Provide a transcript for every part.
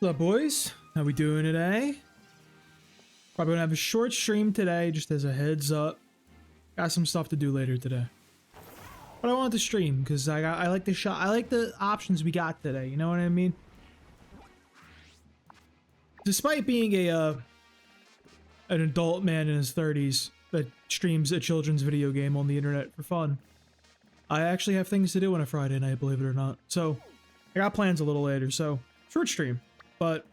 What's up, boys? How we doing today? Probably gonna have a short stream today, just as a heads up. Got some stuff to do later today, but I wanted to stream because I like the shot. I like the options we got today. You know what I mean? Despite being an adult man in his 30s that streams a children's video game on the internet for fun, I actually have things to do on a Friday night, believe it or not. So I got plans a little later. So short stream. But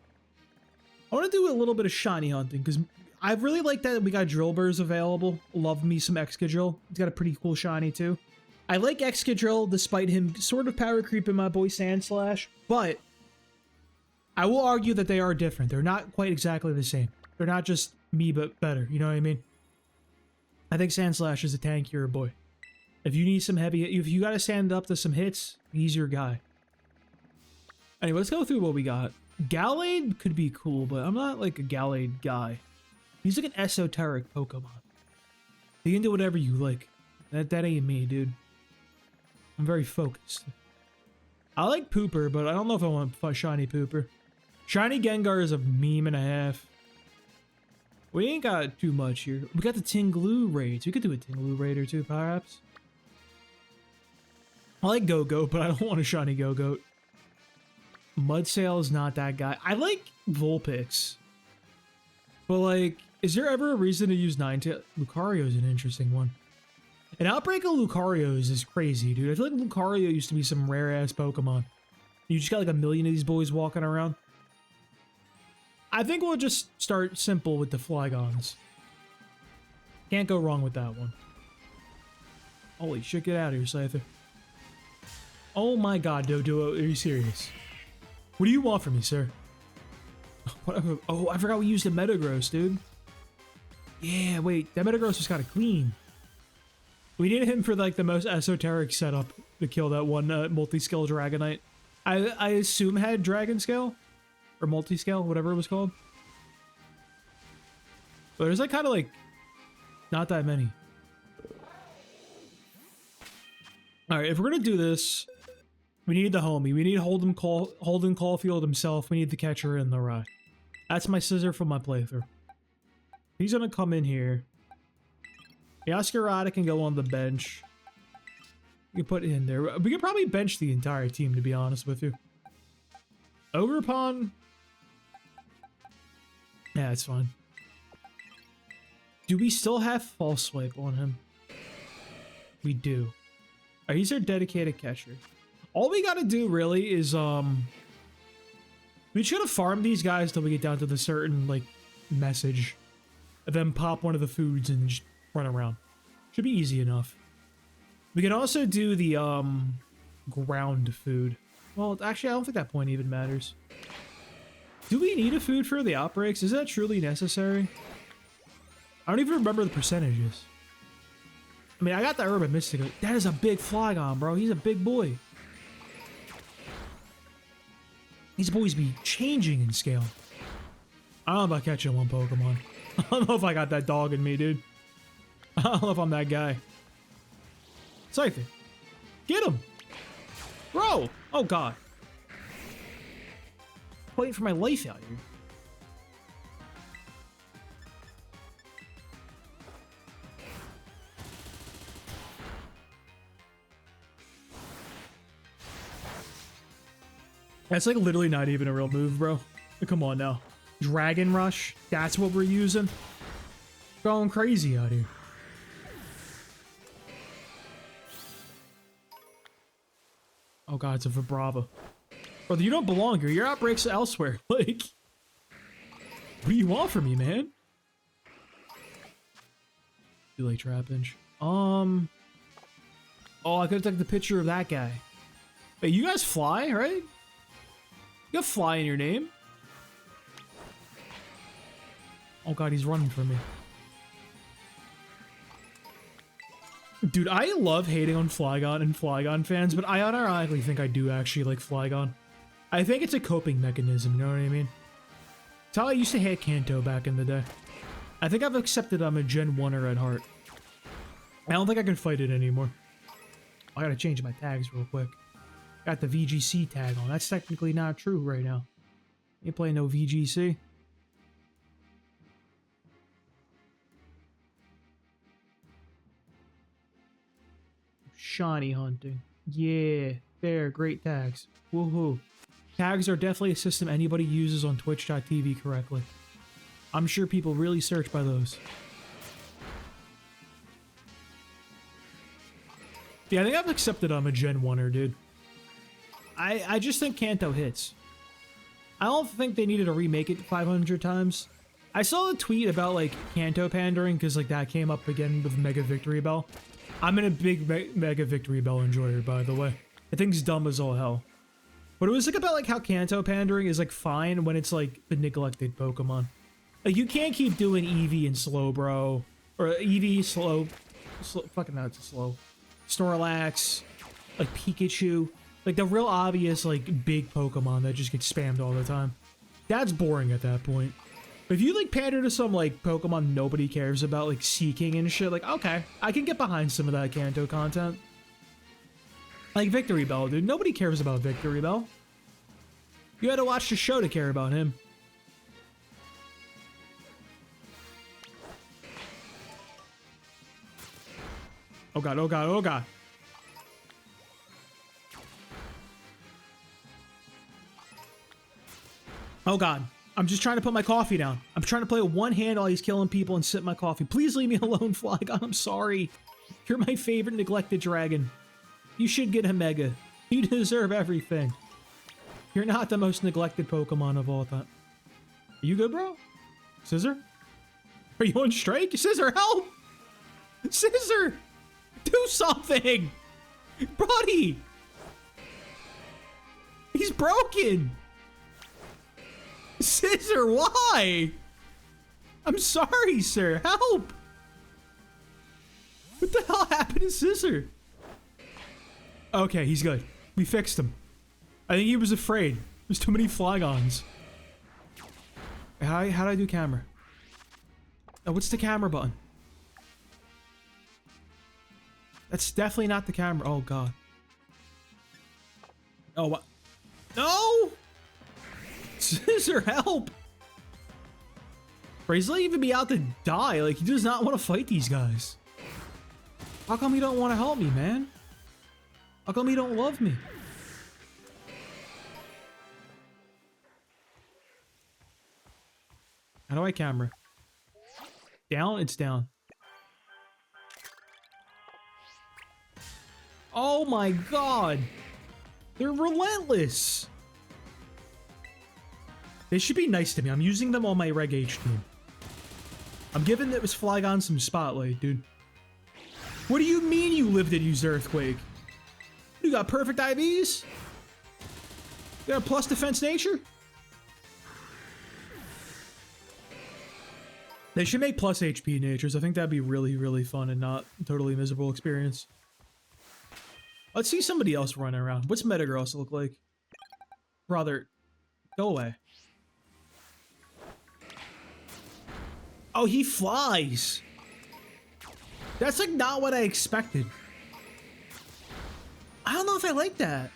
I want to do a little bit of shiny hunting because I really like that we got Drilburs available. Love me some Excadrill. He's got a pretty cool shiny too. I like Excadrill despite him sort of power creeping my boy Sandslash, but I will argue that they are different. They're not quite exactly the same. They're not just me, but better. You know what I mean? I think Sandslash is a tankier boy. If you need some heavy, if you got to stand up to some hits, he's your guy. Anyway, let's go through what we got. Gallade could be cool, but I'm not like a Gallade guy. He's like an esoteric Pokemon. You can do whatever you like. That ain't me, dude. I'm very focused. I like Pooper, but I don't know if I want a shiny Pooper. Shiny Gengar is a meme and a half. We ain't got too much here. We got the Tinglu raids. We could do a Tinglu raid or two, perhaps. I like Go-Goat, but I don't want a shiny Go-Goat. Mudsail is not that guy. I like Vulpix. But like, is there ever a reason to use Ninetales? Lucario is an interesting one. An outbreak of Lucarios is crazy, dude. I feel like Lucario used to be some rare-ass Pokemon. You just got like a million of these boys walking around. I think we'll just start simple with the Flygons. Can't go wrong with that one. Holy shit, get out of here, Scyther. Oh my god, Doduo, are you serious? What do you want from me, sir? Whatever. Oh, I forgot we used the Metagross, dude. Yeah, wait, that Metagross was kind of clean. We needed him for like the most esoteric setup to kill that one multi-scale Dragonite. I assume had Dragon Scale or multi-scale, whatever it was called. But there's like kind of like not that many. All right, if we're gonna do this, we need the homie. We need Holden Caulfield himself. We need the catcher in the rye. That's my scissor for my playthrough. He's gonna come in here. Yaskirata can go on the bench. You can put it in there. We could probably bench the entire team, to be honest with you. Ogerpon. Yeah, it's fine. Do we still have False Swipe on him? We do. Alright, he's our dedicated catcher. All we gotta do really is, we should have farmed these guys till we get down to the certain, like, message. And then pop one of the foods and just run around. Should be easy enough. We can also do the, ground food. Well, actually, I don't think that point even matters. Do we need a food for the outbreaks? Is that truly necessary? I don't even remember the percentages. I mean, I got the Urban Mystical. That is a big Flygon, bro. He's a big boy. These boys be changing in scale. I don't know about catching one Pokemon. I don't know if I got that dog in me, dude. I don't know if I'm that guy. Scyther. Get him! Bro! Oh, God. Waiting for my life out here. That's like literally not even a real move, bro. Come on now. Dragon Rush. That's what we're using. Going crazy out here. Oh god, it's a Vibrava. Bro, you don't belong here. Your outbreaks elsewhere. Like, what do you want from me, man? Too late, Trapinch. Oh, I could have taken the picture of that guy. Wait, you guys fly, right? You have fly in your name. Oh god, he's running from me. Dude, I love hating on Flygon and Flygon fans, but I unironically think I do actually like Flygon. I think it's a coping mechanism, you know what I mean? It's how I used to hate Kanto back in the day. I think I've accepted I'm a Gen 1er at heart. I don't think I can fight it anymore. I gotta change my tags real quick. Got the VGC tag on. That's technically not true right now. Ain't playing no VGC. Shiny hunting. Yeah, there, great tags. Woohoo. Tags are definitely a system anybody uses on twitch.tv correctly. I'm sure people really search by those. Yeah, I think I've accepted I'm a Gen 1er, dude. I just think Kanto hits. I don't think they needed to remake it 500 times. I saw a tweet about, like, Kanto pandering, because, like, that came up again with Mega Victory Bell. I'm in a big Mega Victory Bell enjoyer, by the way. I think it's dumb as all hell. But it was, like, about, like, how Kanto pandering is, like, fine when it's, like, the neglected Pokemon. Like, you can't keep doing Eevee and Slowbro. Or Eevee, fucking no, it's slow. Snorlax, like, Pikachu. Like, the real obvious, like, big Pokemon that just get spammed all the time. That's boring at that point. But if you, like, pander to some, like, Pokemon nobody cares about, like, Seeking and shit, like, okay, I can get behind some of that Kanto content. Like, Victory Bell, dude. Nobody cares about Victory Bell. You had to watch the show to care about him. Oh god, oh god, oh god. Oh god. I'm just trying to put my coffee down. I'm trying to play with one hand while he's killing people and sip my coffee. Please leave me alone, Flygon. I'm sorry. You're my favorite neglected dragon. You should get a Mega. You deserve everything. You're not the most neglected Pokemon of all time. Are you good, bro? Scissor? Are you on strike? Scissor, help! Scissor! Do something! Buddy! He's broken! Scissor, why? I'm sorry, sir. Help! What the hell happened to Scissor? Okay, he's good. We fixed him. I think he was afraid. There's too many Flygons. How do I do camera? Oh, what's the camera button? That's definitely not the camera. Oh, God. Oh, what? No! Scissor, help! Bro, he's not even be out to die. Like, he does not want to fight these guys. How come he don't want to help me, man? How come he don't love me? How do I camera? Down? It's down. Oh my god! They're relentless! They should be nice to me. I'm using them on my Reg H team. I'm giving this Flygon some spotlight, dude. What do you mean you lived and used Earthquake? You got perfect IVs? You got a plus defense nature? They should make plus HP natures. I think that'd be really, really fun and not a totally miserable experience. Let's see somebody else running around. What's Metagross look like? Brother, go away. Oh, he flies. That's like not what I expected. I don't know if I like that.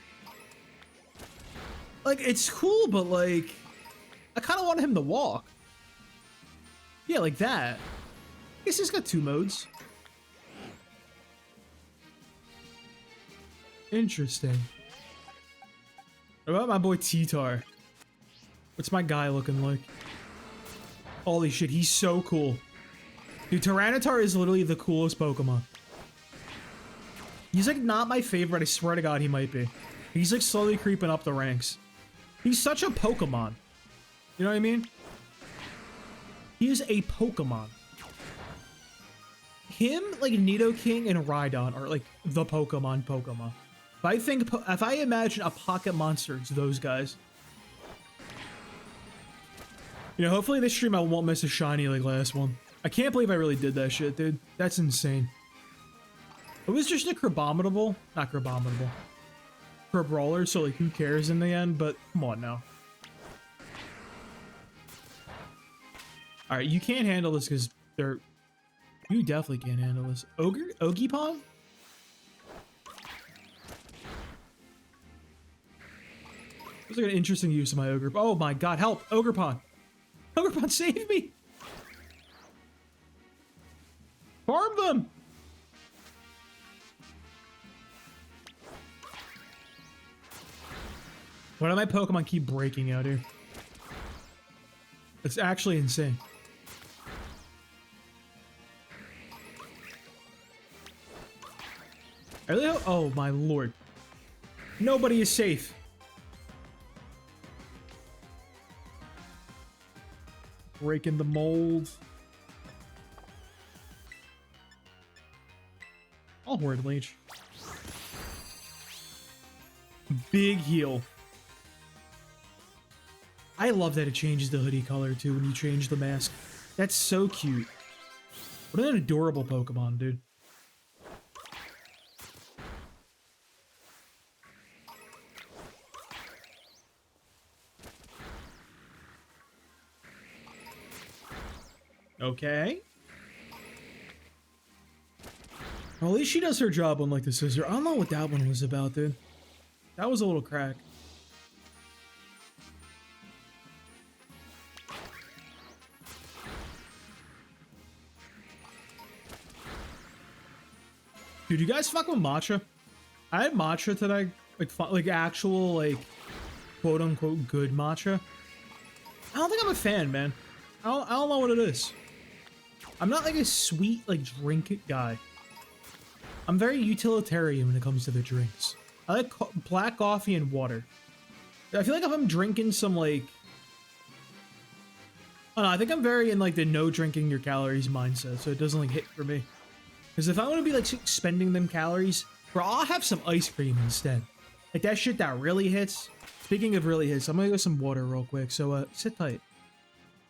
Like, it's cool, but like, I kind of want him to walk. Yeah, like that. I guess he's got two modes. Interesting. What about my boy T-Tar? What's my guy looking like? Holy shit, he's so cool. Dude, Tyranitar is literally the coolest Pokemon. He's like not my favorite, I swear to god he might be. He's like slowly creeping up the ranks. He's such a Pokemon. You know what I mean? He is a Pokemon. Him, like Nidoking and Rhydon are like the Pokemon. If I imagine a pocket monster, it's those guys. You know, hopefully this stream I won't miss a shiny like last one. I can't believe I really did that shit, dude. That's insane. It was just a Crabominable. Not Crabominable. Crabrawler, so like who cares in the end, but come on now. Alright, you can't handle this because they're... You definitely can't handle this. Ogiepon? This is like an interesting use of my ogre. Oh my god, help! Ogrepon! Ogrepon, save me! Farm them! Why do my Pokemon keep breaking out here? It's actually insane. I really hope— oh my lord. Nobody is safe. Breaking the mold. I'll Horde Leech. Big heal. I love that it changes the hoodie color too when you change the mask. That's so cute. What an adorable Pokemon, dude. Okay. Well, at least she does her job on like the scissor. I don't know what that one was about, dude. That was a little crack. Dude, you guys fuck with matcha? I had matcha today, like actual, like, quote unquote good matcha. I don't think I'm a fan, man. I don't know what it is. I'm not like a sweet, like, drink guy. I'm very utilitarian when it comes to the drinks. I like black coffee and water. I feel like if I'm drinking some, like, I don't know, I think I'm very in, like, the no drinking your calories mindset, so it doesn't, like, hit for me. Because if I want to be, like, spending them calories, bro, I'll have some ice cream instead. Like, that shit that really hits. Speaking of really hits, I'm gonna go some water real quick, so, sit tight.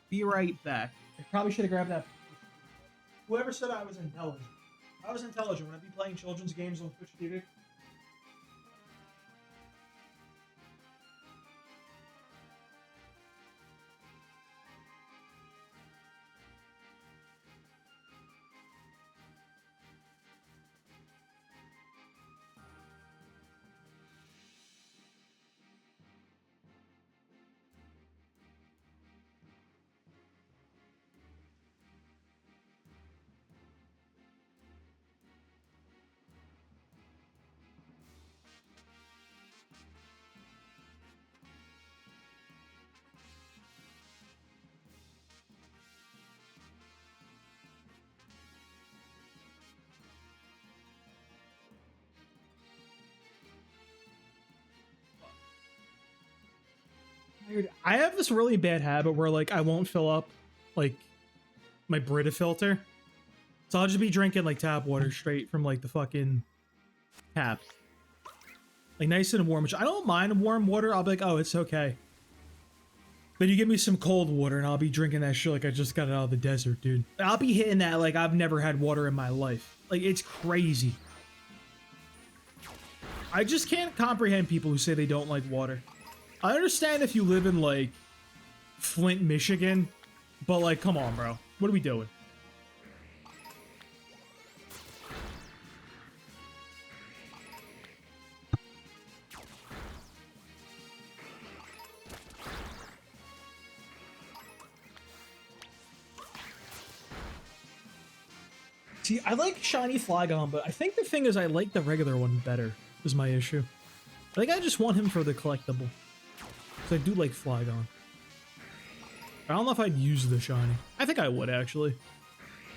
Be right back. I probably should have grabbed that. Whoever said I was intelligent. I was intelligent when I'd be playing children's games on Twitch TV. Dude, I have this really bad habit where, like, I won't fill up, like, my Brita filter. So I'll just be drinking, like, tap water straight from, like, the fucking tap. Like, nice and warm, which I don't mind warm water. I'll be like, oh, it's okay. Then you give me some cold water, and I'll be drinking that shit like I just got it out of the desert, dude. I'll be hitting that like I've never had water in my life. Like, it's crazy. I just can't comprehend people who say they don't like water. I understand if you live in, like, Flint, Michigan, but, like, come on, bro. What are we doing? See, I like shiny Flygon, but I think the thing is I like the regular one better, is my issue. I think I just want him for the collectible. Because I do like Flygon. I don't know if I'd use the shiny. I think I would, actually.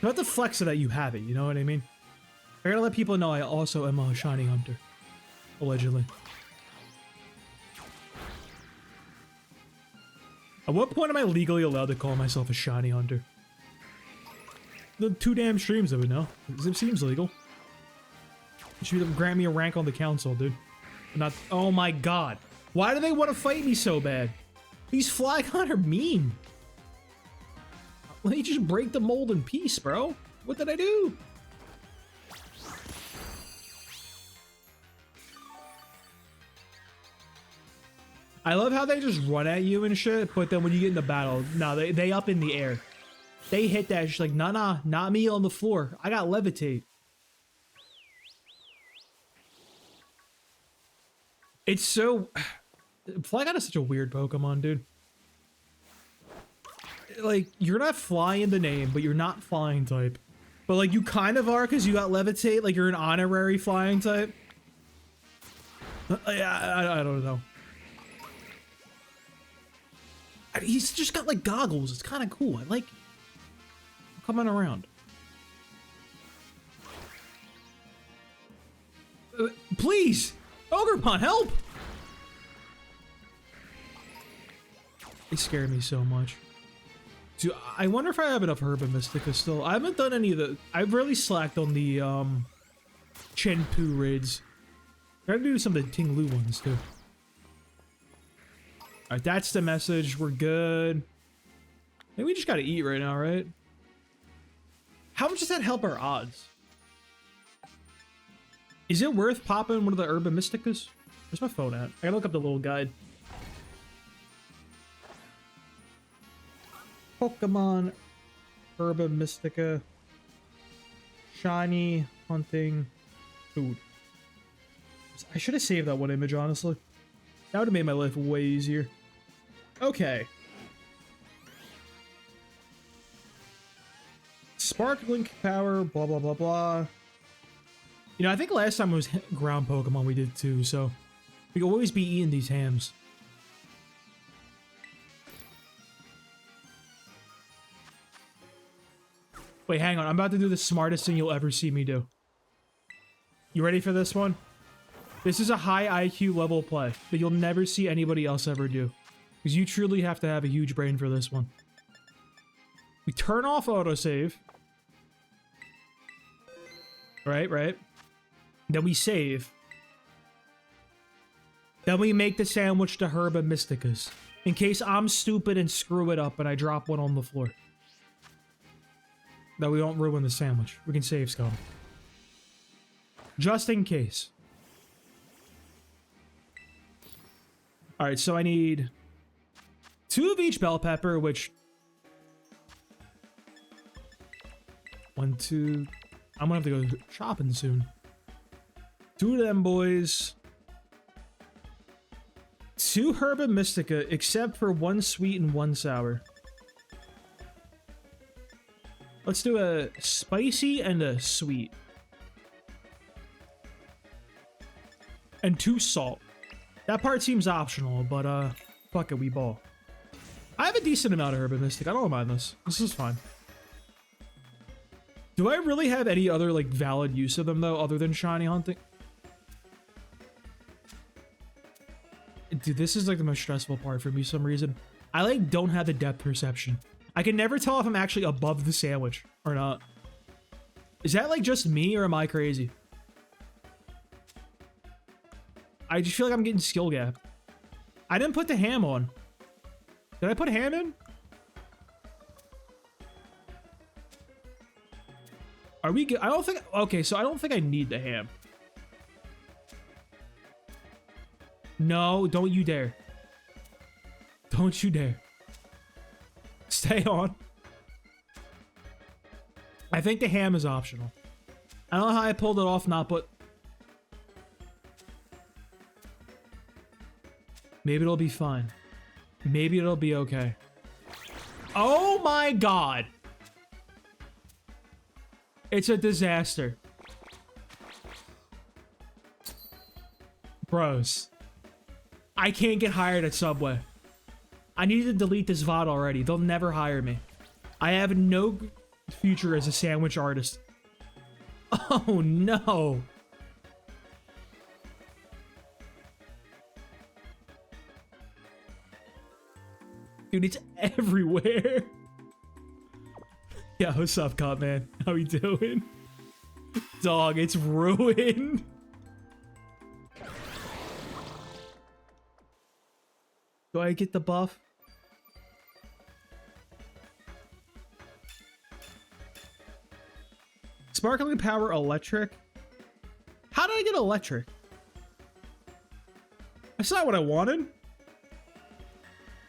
You have to flex it that you have it, you know what I mean? I gotta let people know I also am a shiny hunter. Allegedly. At what point am I legally allowed to call myself a shiny hunter? The 2 damn streams of it now. It seems legal. You should grant me a rank on the council, dude. Not— oh my god. Why do they want to fight me so bad? These Flygon are mean. Let me just break the mold in peace, bro. What did I do? I love how they just run at you and shit, but then when you get in the battle, no, they up in the air. They hit that shit like, nah, not me on the floor. I got levitate. It's so... Flygon is such a weird Pokemon, dude. Like, you're not fly in the name, but you're not flying type. But like, you kind of are because you got Levitate, like you're an honorary flying type. I don't know. He's just got like goggles. It's kind of cool. I like coming around. Please, Ogrepon, help! They scared me so much. Dude, I wonder if I have enough Herba Mystica still. I haven't done any of the... I've really slacked on the Chenpu raids. Gotta do some of the Ting Lu ones too. Alright, that's the message. We're good. I think we just gotta eat right now, right? How much does that help our odds? Is it worth popping one of the Herba Mysticas? Where's my phone at? I gotta look up the little guide. Pokemon Herba Mystica Shiny Hunting Food. I should have saved that one image, honestly. That would have made my life way easier. Okay. Sparkling Power, blah, blah, blah, blah. You know, I think last time it was ground Pokemon we did too, so we could always be eating these hams. Wait, hang on. I'm about to do the smartest thing you'll ever see me do. You ready for this one? This is a high IQ level play that you'll never see anybody else ever do. Because you truly have to have a huge brain for this one. We turn off autosave. Right. Then we save. Then we make the sandwich to Herba Mysticas. In case I'm stupid and screw it up and I drop one on the floor. That we don't ruin the sandwich. We can save scum. Just in case. Alright, so I need 2 of each bell pepper, which... 1, 2... I'm gonna have to go shopping soon. 2 of them boys. 2 Herba Mystica, except for 1 sweet and 1 sour. Let's do a spicy and a sweet. And 2 salt. That part seems optional, but fuck it, we ball. I have a decent amount of Herba Mystic. I don't mind this. This is fine. Do I really have any other like valid use of them though, other than shiny hunting? Dude, this is like the most stressful part for me for some reason. I like don't have the depth perception. I can never tell if I'm actually above the sandwich or not. Is that like just me or am I crazy? I just feel like I'm getting skill gap. I didn't put the ham on. Did I put ham in? Are we good? I don't think... Okay, so I don't think I need the ham. No, don't you dare. Don't you dare. Stay on. I think the ham is optional. I don't know how I pulled it off not, but... Maybe it'll be fine. Maybe it'll be okay. Oh my god! It's a disaster. Bros. I can't get hired at Subway. I need to delete this VOD already. They'll never hire me. I have no future as a sandwich artist. Oh no. Dude, it's everywhere. Yeah, what's up, cop man? How you doing? Dog, it's ruined. Do I get the buff? Sparkling Power Electric? How did I get electric? That's not what I wanted.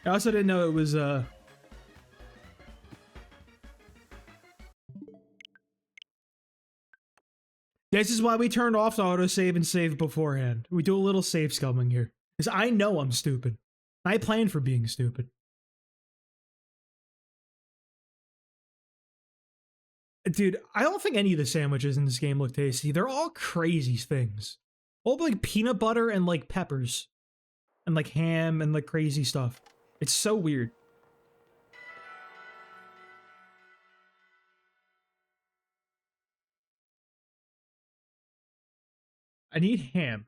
I also didn't know it was, This is why we turned off the autosave and save beforehand. We do a little save scumming here. Because I know I'm stupid. I plan for being stupid. Dude, I don't think any of the sandwiches in this game look tasty. They're all crazy things. All like peanut butter and like peppers. And like ham and like crazy stuff. It's so weird. I need ham.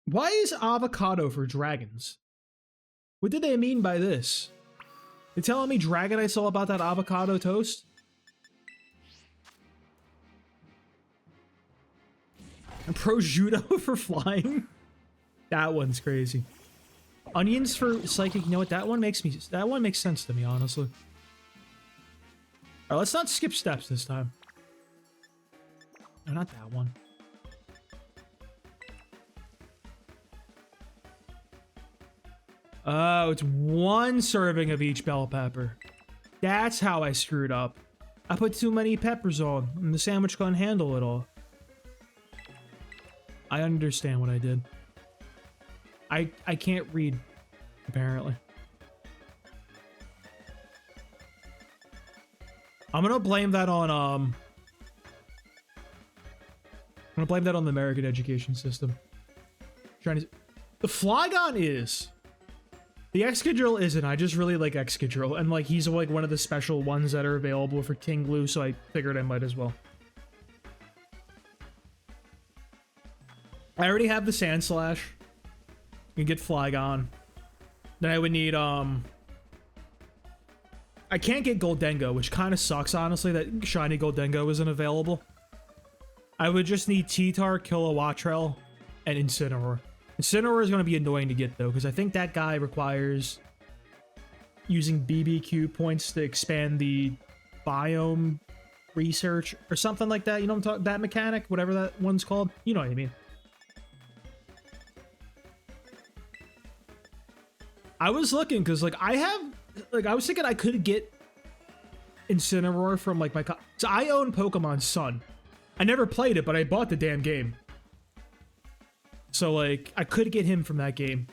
Why is avocado for dragons? What did they mean by this? They telling me Dragonites all about that avocado toast? And prosciutto for flying? That one's crazy. Onions for psychic. You know what? That one makes sense to me, honestly. Alright, let's not skip steps this time. No, not that one. Oh, it's one serving of each bell pepper. That's how I screwed up. I put too many peppers on, and the sandwich couldn't handle it all. I understand what I did. I can't read, apparently. I'm gonna blame that on, I'm gonna blame that on the American education system. The Flygon is. The Excadrill isn't. I just really like Excadrill, and like he's like one of the special ones that are available for King Lou, so I figured I might as well. I already have the Sand Slash. You can get Flygon. Then I would need I can't get Goldengo, which kind of sucks honestly that shiny Goldengo isn't available. I would just need T-Tar, Kilowattrel, and Incineroar. Incineroar is going to be annoying to get though, because I think that guy requires using BBQ points to expand the biome research or something like that. You know what I'm talking? That mechanic, whatever that one's called. You know what I mean. I was looking because like I was thinking I could get Incineroar from like so I own Pokemon Sun. I never played it, but I bought the damn game. So, like, I could get him from that game.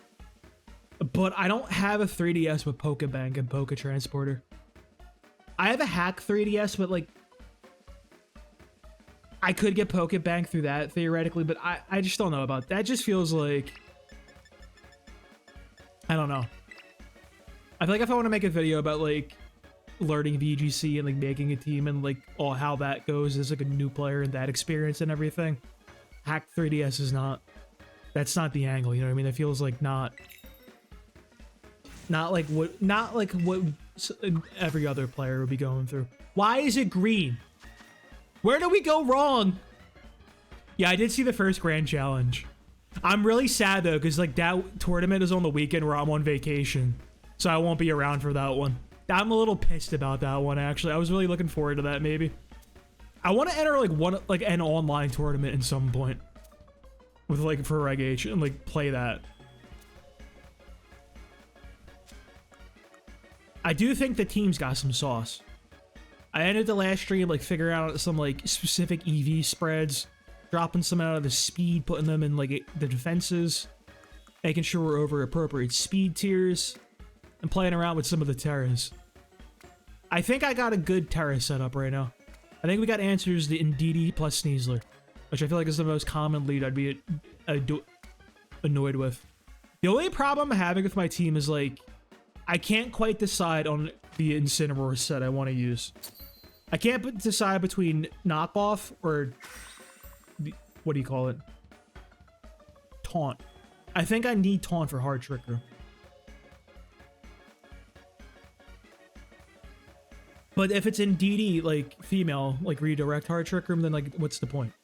But I don't have a 3DS with Pokebank and Poketransporter. I have a hack 3DS, but, like, I could get Pokebank through that, theoretically, but I just don't know about that. That just feels like... I don't know. I feel like if I want to make a video about, like, learning VGC and, like, making a team and, like, all how that goes as, like, a new player and that experience and everything, hack 3DS is not... That's not the angle, you know what I mean? It feels like not like what every other player would be going through. Why is it green? Where did we go wrong? Yeah, I did see the first grand challenge. I'm really sad though, because like that tournament is on the weekend where I'm on vacation, so I won't be around for that one. I'm a little pissed about that one actually. I was really looking forward to that. Maybe I want to enter like an online tournament at some point. With like for Reg H and like play that. I do think the team's got some sauce. I ended the last stream like figuring out some like specific EV spreads, dropping some out of the speed, putting them in like the defenses, making sure we're over appropriate speed tiers, and playing around with some of the terras. I think I got a good terra setup right now. I think we got answers to Indeedee plus Sneasler, which I feel like is the most common lead I'd be annoyed with. The only problem I'm having with my team is like, I can't quite decide on the Incineroar set I want to use. I can't decide between knockoff or, what do you call it? Taunt. I think I need Taunt for Hard Trick Room. But if it's Indeedee, like female, like redirect Hard Trick Room, then like, what's the point?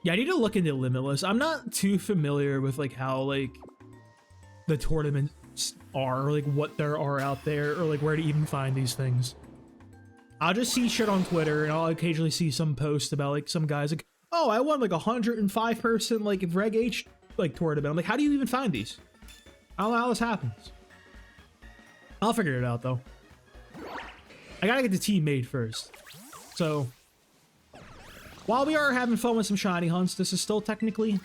Yeah, I need to look into Limitless. I'm not too familiar with like how like the tournaments are, or like what there are out there, or like where to even find these things. I'll just see shit on Twitter, and I'll occasionally see some post about like some guys like, oh, I won like 105 person like Reg H like tournament. I'm like, how do you even find these? I don't know how this happens. I'll figure it out though. I gotta get the team made first. So while we are having fun with some shiny hunts, this is still technically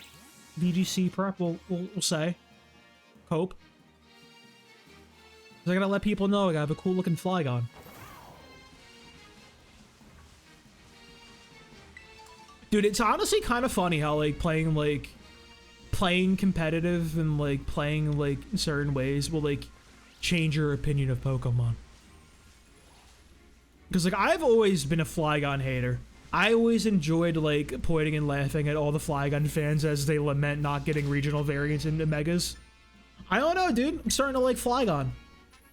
VGC prep, we'll say. Hope. I gotta let people know I have a cool looking Flygon. Dude, it's honestly kind of funny how like playing competitive and like playing like in certain ways will like change your opinion of Pokemon. Because like I've always been a Flygon hater. I always enjoyed like pointing and laughing at all the Flygon fans as they lament not getting regional variants into Megas. I don't know, dude. I'm starting to like Flygon.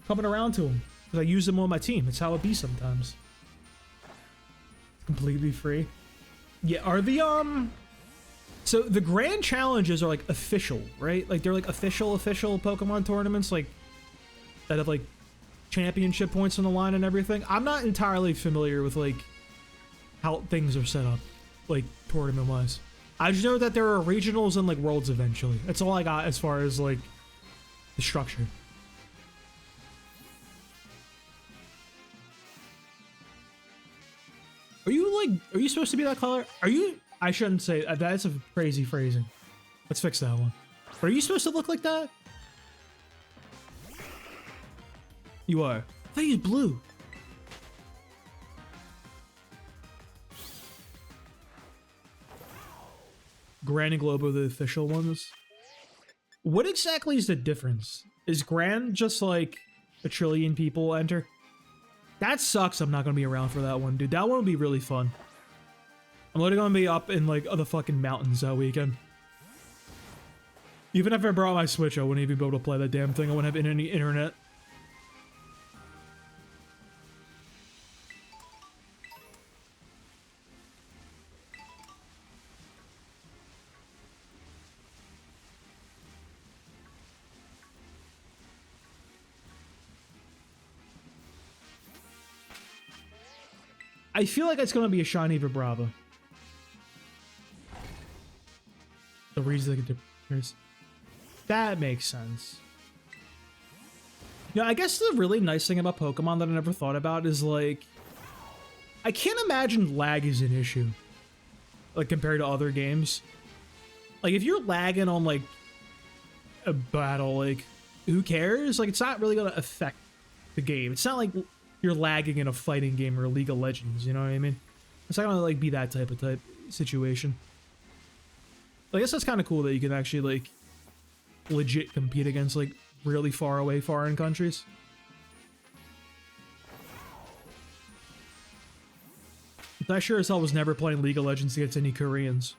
Coming around to them. Because I use them on my team. It's how it be sometimes. Completely free. Yeah, are the, so the grand challenges are like official, right? Like they're like official Pokemon tournaments, like that have like championship points on the line and everything. I'm not entirely familiar with like how things are set up, like tournament wise. I just know that there are regionals and like worlds eventually. That's all I got as far as like the structure. Are you supposed to be that color? Are you? I shouldn't say that's a crazy phrasing. Let's fix that one. Are you supposed to look like that? You are. I thought you was blue. Gran and Globo, the official ones. What exactly is the difference? Is Gran just like a trillion people enter? That sucks. I'm not going to be around for that one, dude. That one would be really fun. I'm literally going to be up in like other fucking mountains that weekend. Even if I brought my Switch, I wouldn't even be able to play that damn thing. I wouldn't have any internet. I feel like it's going to be a shiny Vibrava. The reason they get that makes sense. Yeah, I guess the really nice thing about Pokemon that I never thought about is like, I can't imagine lag is an issue, like compared to other games. Like if you're lagging on like a battle, like who cares? Like it's not really gonna affect the game. It's not like you're lagging in a fighting game or a League of Legends, you know what I mean? It's not gonna like be that type of situation. I guess that's kind of cool that you can actually like legit compete against like really far away foreign countries. I sure as hell was never playing League of Legends against any Koreans.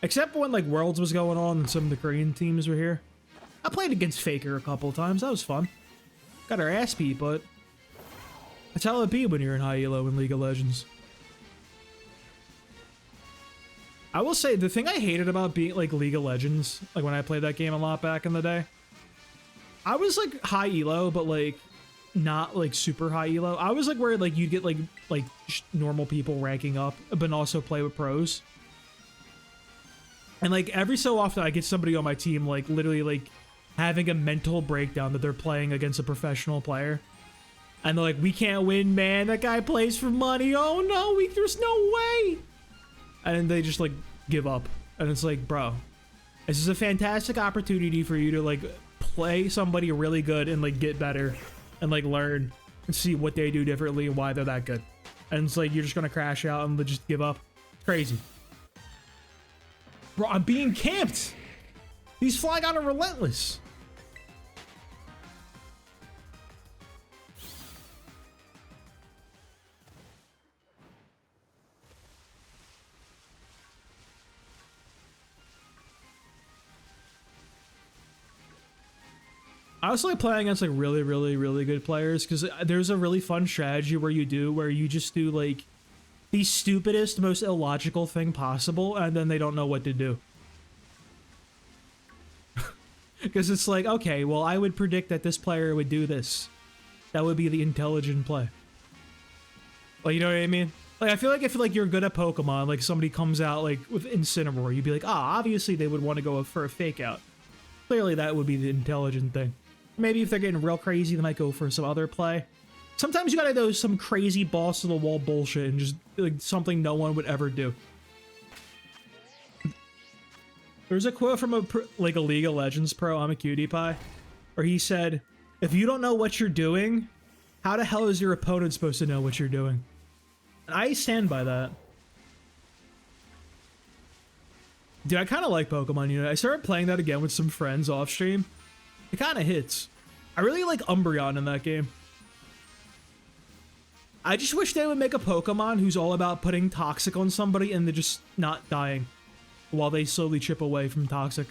Except when like Worlds was going on and some of the Korean teams were here. I played against Faker a couple of times. That was fun. Got our ass beat, but that's how it be when you're in high elo in League of Legends. I will say, the thing I hated about being like League of Legends, like when I played that game a lot back in the day, I was like high elo, but like not like super high elo. I was like where like you'd get like normal people ranking up, but also play with pros. And like every so often I get somebody on my team like literally like having a mental breakdown that they're playing against a professional player. And they're like, we can't win, man. That guy plays for money. Oh no, there's no way. And then they just like give up. And it's like, bro, this is a fantastic opportunity for you to like play somebody really good and like get better and like learn and see what they do differently and why they're that good. And it's like, you're just gonna crash out and just give up. It's crazy. Bro, I'm being camped. These Flygon are relentless. I also like playing against like really good players because there's a really fun strategy where you just do like the stupidest, most illogical thing possible, and then they don't know what to do. Because it's like, okay, well, I would predict that this player would do this. That would be the intelligent play. Like, you know what I mean? Like, I feel like if like you're good at Pokemon, like somebody comes out like with Incineroar, you'd be like, obviously they would want to go for a fake out. Clearly that would be the intelligent thing. Maybe if they're getting real crazy, they might go for some other play. Sometimes you gotta do some crazy boss to the wall bullshit and just like something no one would ever do. There's a quote from a League of Legends pro, I'm a cutie pie, where he said, "If you don't know what you're doing, how the hell is your opponent supposed to know what you're doing?" And I stand by that. Dude, I kind of like Pokemon Unite. I started playing that again with some friends off stream. It kind of hits. I really like Umbreon in that game. I just wish they would make a Pokemon who's all about putting Toxic on somebody and they're just not dying while they slowly chip away from Toxic.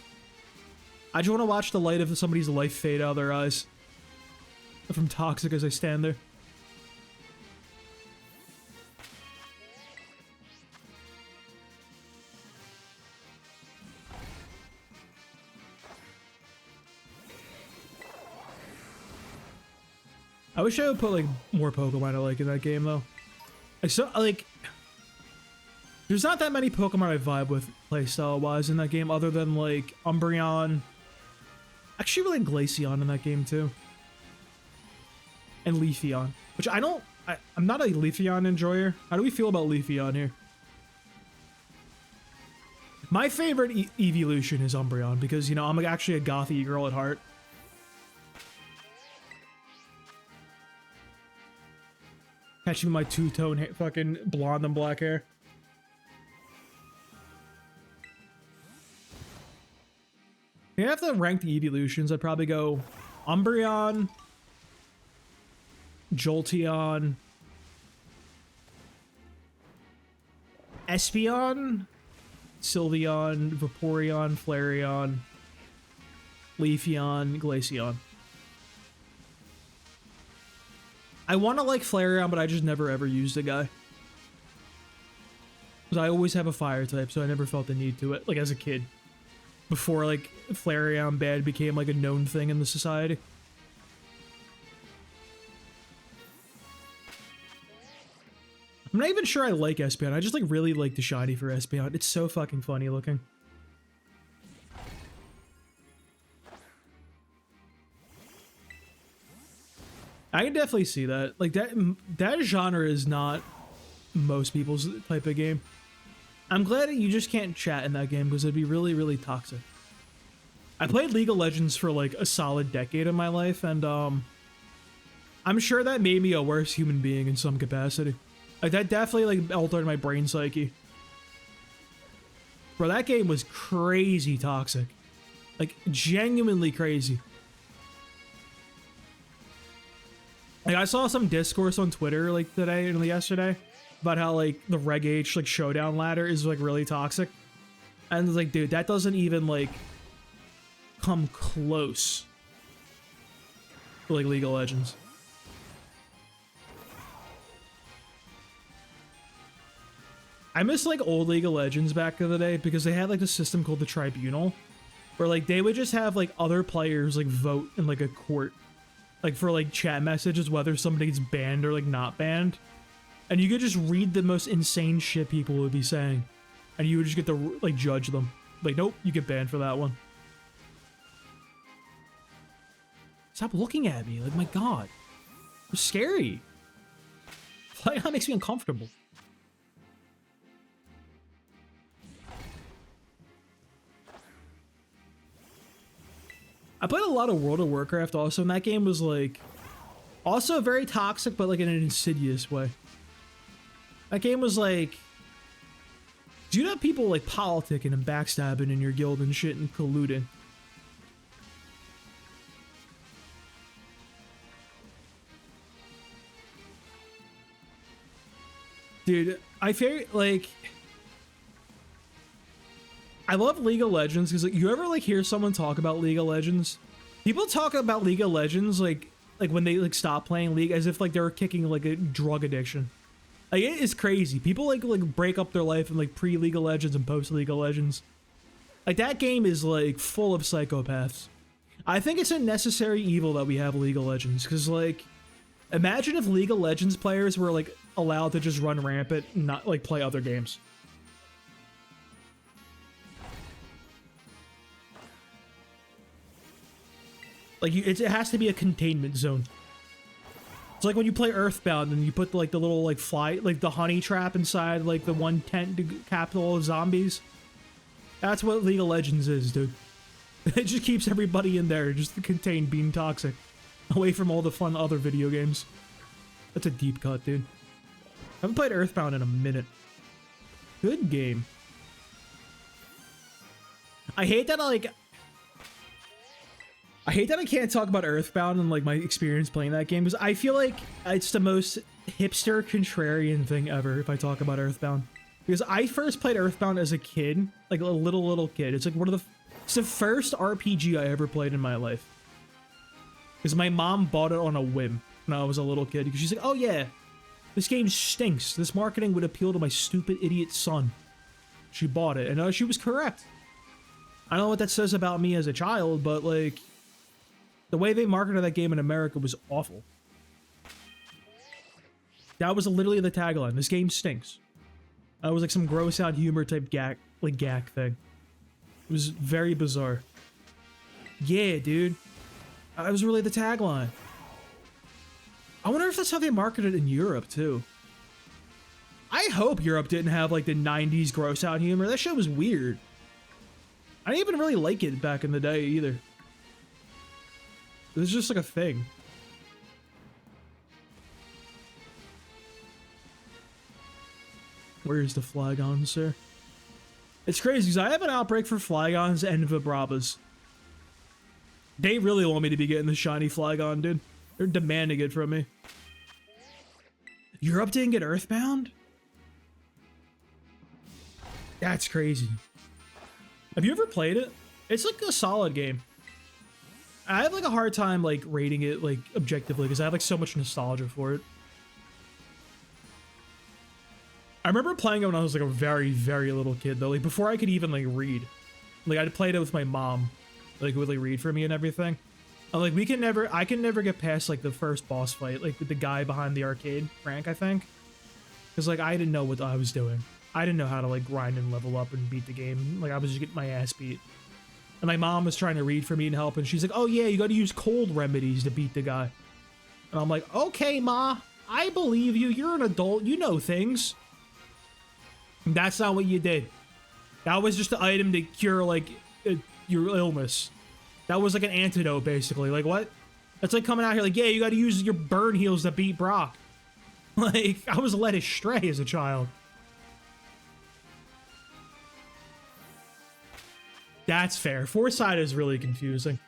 I just want to watch the light of somebody's life fade out of their eyes from Toxic as they stand there. I wish I would put like more Pokemon I like in that game though. Like there's not that many Pokemon I vibe with playstyle wise in that game other than like Umbreon. Actually really Glaceon in that game too. And Leafeon, which I'm not a Leafeon enjoyer. How do we feel about Leafeon here? My favorite evolution is Umbreon because, you know, I'm actually a gothy girl at heart. Catching my two-tone fucking blonde and black hair. If I have to rank the evolutions, I'd probably go Umbreon, Jolteon, Espeon, Sylveon, Vaporeon, Flareon, Leafeon, Glaceon. I want to like Flareon, but I just never ever used a guy. Because I always have a fire type, so I never felt the need to it, like as a kid. Before like Flareon bad became like a known thing in the society. I'm not even sure I like Espeon. I just like really like the shiny for Espeon. It's so fucking funny looking. I can definitely see that. Like that genre is not most people's type of game. I'm glad that you just can't chat in that game because it'd be really, really toxic. I played League of Legends for like a solid decade of my life, and I'm sure that made me a worse human being in some capacity. Like that definitely like altered my brain psyche. Bro, that game was crazy toxic. Like genuinely crazy. Like I saw some discourse on Twitter like today and yesterday about how like the Reg H like showdown ladder is like really toxic. And it's like, dude, that doesn't even like come close to like League of Legends. I miss like old League of Legends back in the day because they had like a system called the Tribunal where like they would just have like other players like vote in like a court. Like for like chat messages, whether somebody's banned or like not banned. And you could just read the most insane shit people would be saying. And you would just get to like judge them. Like, nope, you get banned for that one. Stop looking at me. Like, my God. It's scary. Flygon makes me uncomfortable. I played a lot of World of Warcraft also, and that game was like also very toxic, but like in an insidious way. That game was like, do you have people like politicking and backstabbing in your guild and shit and colluding? Dude, I feel like I love League of Legends because like, you ever like hear someone talk about League of Legends? People talk about League of Legends like when they like stop playing League as if like they were kicking like a drug addiction. Like it is crazy. People like break up their life in like pre-League of Legends and post-League of Legends. Like that game is like full of psychopaths. I think it's a necessary evil that we have League of Legends because like imagine if League of Legends players were like allowed to just run rampant and not like play other games. Like, it has to be a containment zone. It's like when you play Earthbound and you put like the little like fly, like the honey trap inside like the one tent to capture all the zombies. That's what League of Legends is, dude. It just keeps everybody in there just to contain being toxic. Away from all the fun other video games. That's a deep cut, dude. I haven't played Earthbound in a minute. Good game. I hate that I can't talk about Earthbound and like my experience playing that game, because I feel like it's the most hipster contrarian thing ever if I talk about Earthbound. Because I first played Earthbound as a kid, like a little kid. It's like it's the first RPG I ever played in my life. Because my mom bought it on a whim when I was a little kid. Because she's like, oh yeah, this game stinks. This marketing would appeal to my stupid idiot son. She bought it, and she was correct. I don't know what that says about me as a child, but like, the way they marketed that game in America was awful. That was literally the tagline. This game stinks. That was like some gross out humor type gag thing. It was very bizarre. Yeah, dude. That was really the tagline. I wonder if that's how they marketed it in Europe too. I hope Europe didn't have like the 90s gross out humor. That shit was weird. I didn't even really like it back in the day either. It was just like a thing. Where's the Flygon, sir? It's crazy because I have an outbreak for Flygons and Vibrabas. They really want me to be getting the shiny Flygon, dude. They're demanding it from me. Europe didn't get Earthbound? That's crazy. Have you ever played it? It's like a solid game. I have like a hard time like rating it like objectively because I have like so much nostalgia for it. I remember playing it when I was like a very, very little kid though. Like before I could even like read. Like I'd played it with my mom. Like would like read for me and everything. And, like I can never get past like the first boss fight, like with the guy behind the arcade, Frank, I think. Because like I didn't know what I was doing. I didn't know how to like grind and level up and beat the game. Like I was just getting my ass beat. And my mom was trying to read for me and help, and she's like, oh yeah, you gotta use cold remedies to beat the guy. And I'm like, okay, Ma, I believe you. You're an adult. You know things. And that's not what you did. That was just an item to cure, like, your illness. That was like an antidote, basically. Like, what? That's like coming out here like, yeah, you gotta use your burn heals to beat Brock. Like, I was led astray as a child. That's fair. Foresight is really confusing.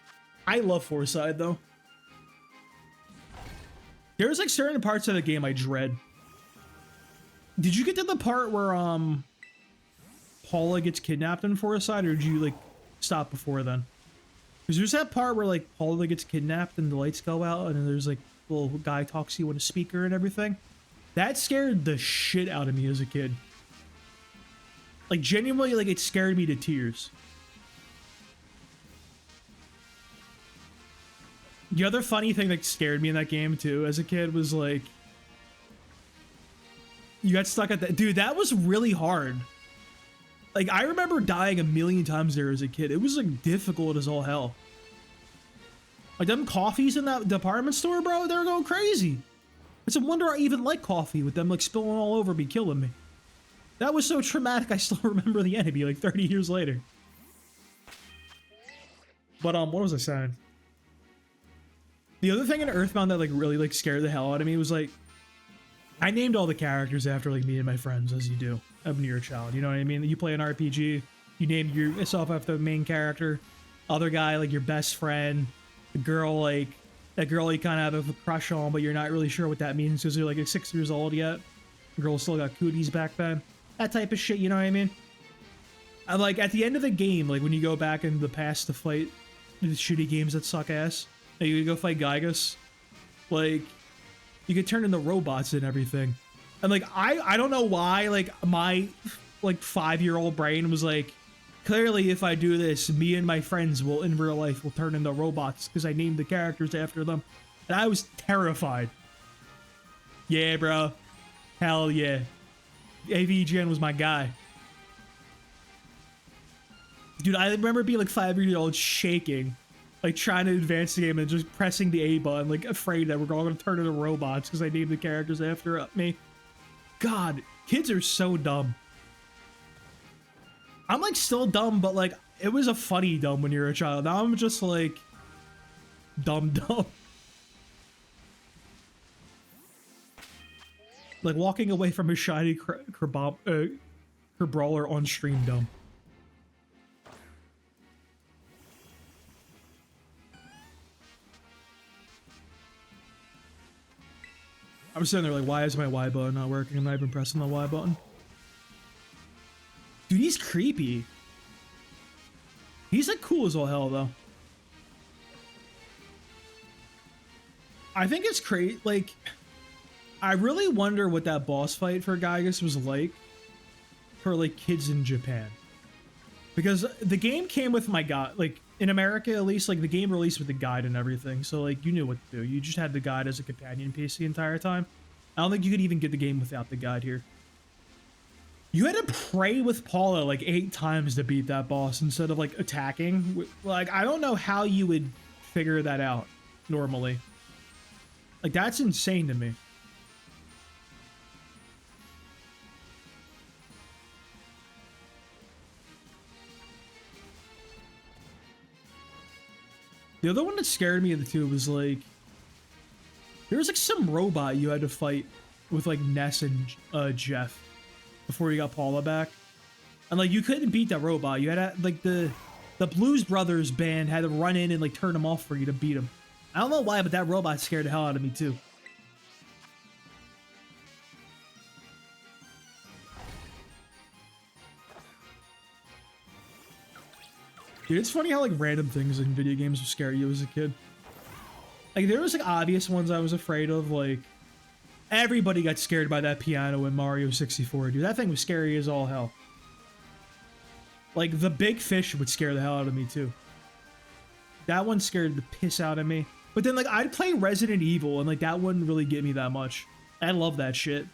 I love Foresight, though. There's like certain parts of the game I dread. Did you get to the part where Paula gets kidnapped in Foresight, or did you like stop before then? Because there's that part where like Paula gets kidnapped and the lights go out, and then there's like a little guy talks to you on a speaker and everything. That scared the shit out of me as a kid. Like genuinely, like it scared me to tears. The other funny thing that scared me in that game too as a kid was like, you got stuck at that. Dude, that was really hard. Like, I remember dying a million times there as a kid. It was like difficult as all hell. Like them coffees in that department store, bro, they were going crazy. It's a wonder I even like coffee with them like spilling all over me, killing me. That was so traumatic, I still remember the enemy like 30 years later. But what was I saying? The other thing in Earthbound that like really like scared the hell out of me was like, I named all the characters after like me and my friends, as you do when you're a child. You know what I mean? You play an RPG, you name yourself after the main character, other guy like your best friend, the girl like that girl you kind of have a crush on, but you're not really sure what that means because you're like 6 years old yet. The girl still got cooties back then. That type of shit, you know what I mean? And like at the end of the game, like when you go back in the past to fight the shitty games that suck ass, like you go fight Gygus, like you could turn into robots and everything. And like I don't know why, like my like 5-year-old brain was like, clearly if I do this, me and my friends will in real life will turn into robots because I named the characters after them. And I was terrified. Yeah, bro. Hell yeah. AVGN was my guy. Dude, I remember being like 5 years old shaking. like trying to advance the game and just pressing the A button, like afraid that we're all gonna turn into robots because I named the characters after me. God, kids are so dumb. I'm like still dumb, but like it was a funny dumb when you're a child. Now I'm just like dumb. Like walking away from a shiny Kerbrawler on stream dumb. I'm sitting there like, why is my Y button not working? I'm not even pressing the Y button. Dude, he's creepy. He's like cool as all hell though. I think it's crazy. Like, I really wonder what that boss fight for Gygus was like for like kids in Japan. Because the game came with my guide, like in America at least, like the game released with the guide and everything. So like you knew what to do. You just had the guide as a companion piece the entire time. I don't think you could even get the game without the guide here. You had to pray with Paula like 8 times to beat that boss instead of like attacking. Like, I don't know how you would figure that out normally. Like, that's insane to me. The other one that scared me of the two was like, there was like some robot you had to fight with like Ness and Jeff before you got Paula back. And like, you couldn't beat that robot. You had to, like, the Blues Brothers band had to run in and like turn him off for you to beat him. I don't know why, but that robot scared the hell out of me too. Dude, it's funny how like random things in video games will scare you as a kid. Like, there was like obvious ones I was afraid of, like everybody got scared by that piano in Mario 64, dude. That thing was scary as all hell. Like, the big fish would scare the hell out of me too. That one scared the piss out of me. But then like I'd play Resident Evil and like that wouldn't really get me that much. I love that shit.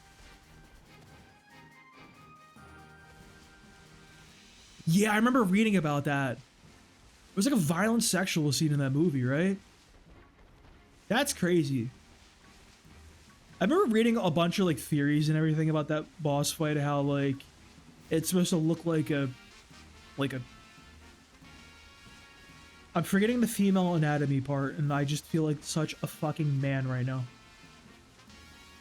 Yeah, I remember reading about that. It was like a violent sexual scene in that movie, right? That's crazy. I remember reading a bunch of like theories and everything about that boss fight, how like it's supposed to look like a I'm forgetting the female anatomy part, and I just feel like such a fucking man right now.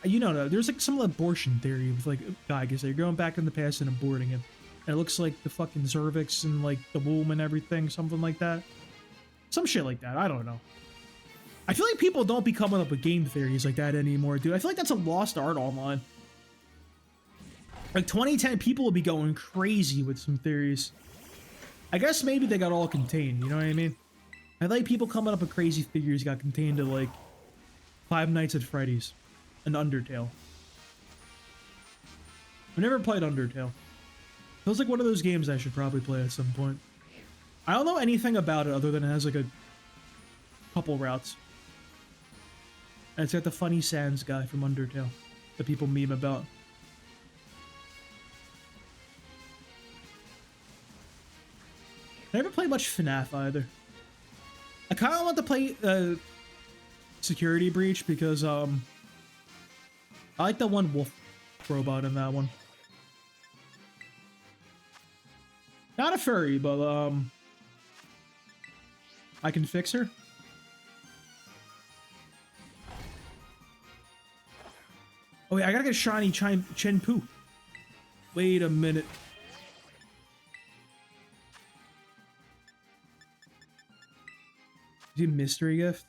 You know, there's like some abortion theory with like Gygus. You're going back in the past and aborting him. And it looks like the fucking cervix and like the womb and everything, something like that. Some shit like that, I don't know. I feel like people don't be coming up with game theories like that anymore, dude. I feel like that's a lost art online. Like 2010, people will be going crazy with some theories. I guess maybe they got all contained, you know what I mean? I like people coming up with crazy figures got contained to like Five Nights at Freddy's and Undertale. I've never played Undertale. Feels like one of those games I should probably play at some point. I don't know anything about it other than it has like a couple routes. And it's got the funny Sans guy from Undertale that people meme about. I never played much FNAF either. I kind of want to play Security Breach because I like the one wolf robot in that one. Not a furry, but I can fix her. Oh yeah, I gotta get shiny Chen Poo. Wait a minute. Is he a mystery gift?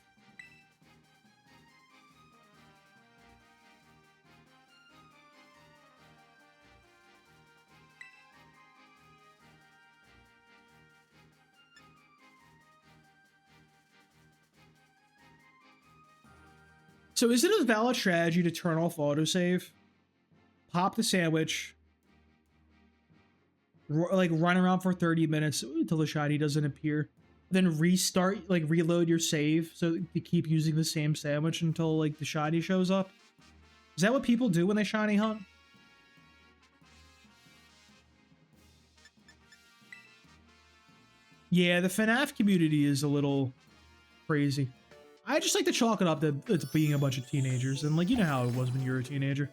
So is it a valid strategy to turn off autosave, pop the sandwich, like run around for 30 minutes until the shiny doesn't appear, then restart, like reload your save so you keep using the same sandwich until like the shiny shows up? Is that what people do when they shiny hunt? Yeah, the FNAF community is a little crazy. I just like to chalk it up to it's being a bunch of teenagers, and like, you know how it was when you were a teenager.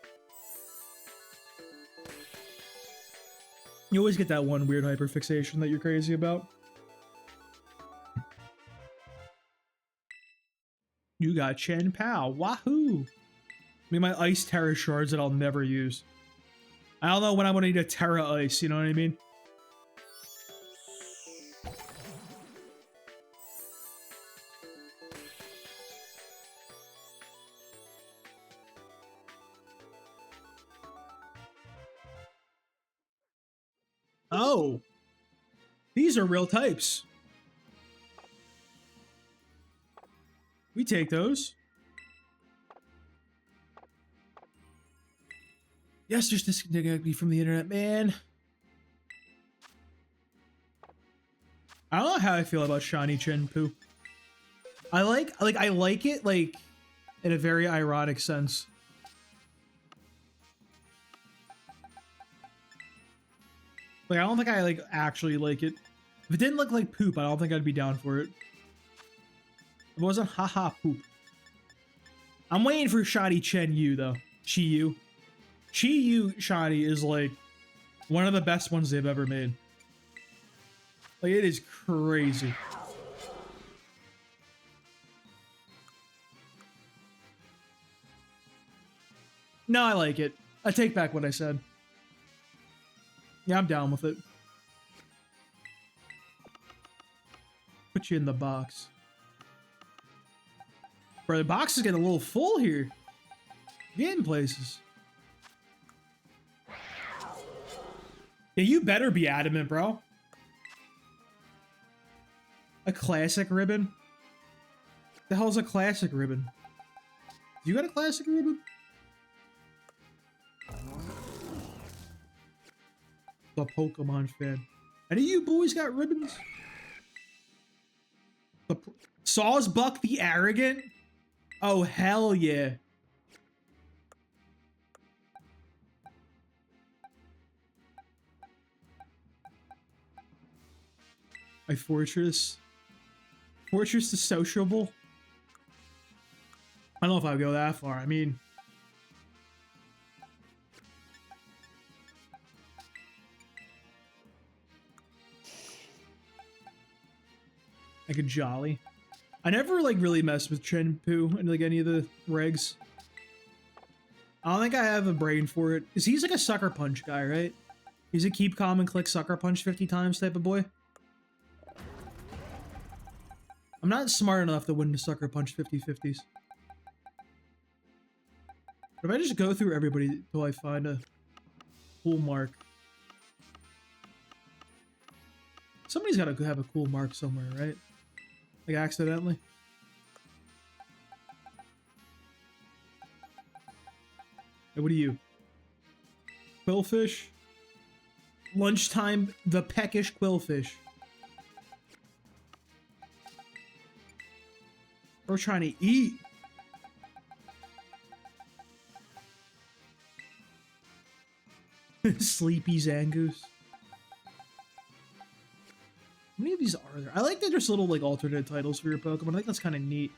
You always get that one weird hyperfixation that you're crazy about. You got Chen Pao. Wahoo! I mean, my ice Terra shards that I'll never use. I don't know when I'm gonna need a Terra ice, you know what I mean? Oh! These are real types. We take those. Yes, there's disconnected from the internet, man. I don't know how I feel about shiny Chenpu. I like it like in a very ironic sense. Like, I don't think I like actually like it. If it didn't look like poop, I don't think I'd be down for it. It wasn't haha poop. I'm waiting for shiny Chen Yu though. Chi Yu. Chi Yu shiny is like one of the best ones they've ever made. Like, it is crazy. No, I like it. I take back what I said. Yeah, I'm down with it. Put you in the box. Bro, the box is getting a little full here. Getting places. Yeah, you better be adamant, bro. A classic ribbon? The hell's a classic ribbon? You got a classic ribbon? The Pokemon fan. Any of you boys got ribbons? The Sawsbuck the Arrogant? Oh, hell yeah. My Fortress. Fortress the Sociable? I don't know if I would go that far. I mean... like a Jolly. I never like really messed with Chenpu in like any of the regs. I don't think I have a brain for it. Cause he's like a sucker punch guy, right? He's a keep calm and click sucker punch 50 times type of boy. I'm not smart enough to win the sucker punch 50/50s. But if I just go through everybody until I find a cool mark. Somebody's gotta have a cool mark somewhere, right? Like, accidentally. Hey, what are you? Quillfish? Lunchtime, the peckish quillfish. We're trying to eat. Sleepy Zangoose. How many of these are there? I like that there's little like alternate titles for your Pokemon. I think that's kind of neat.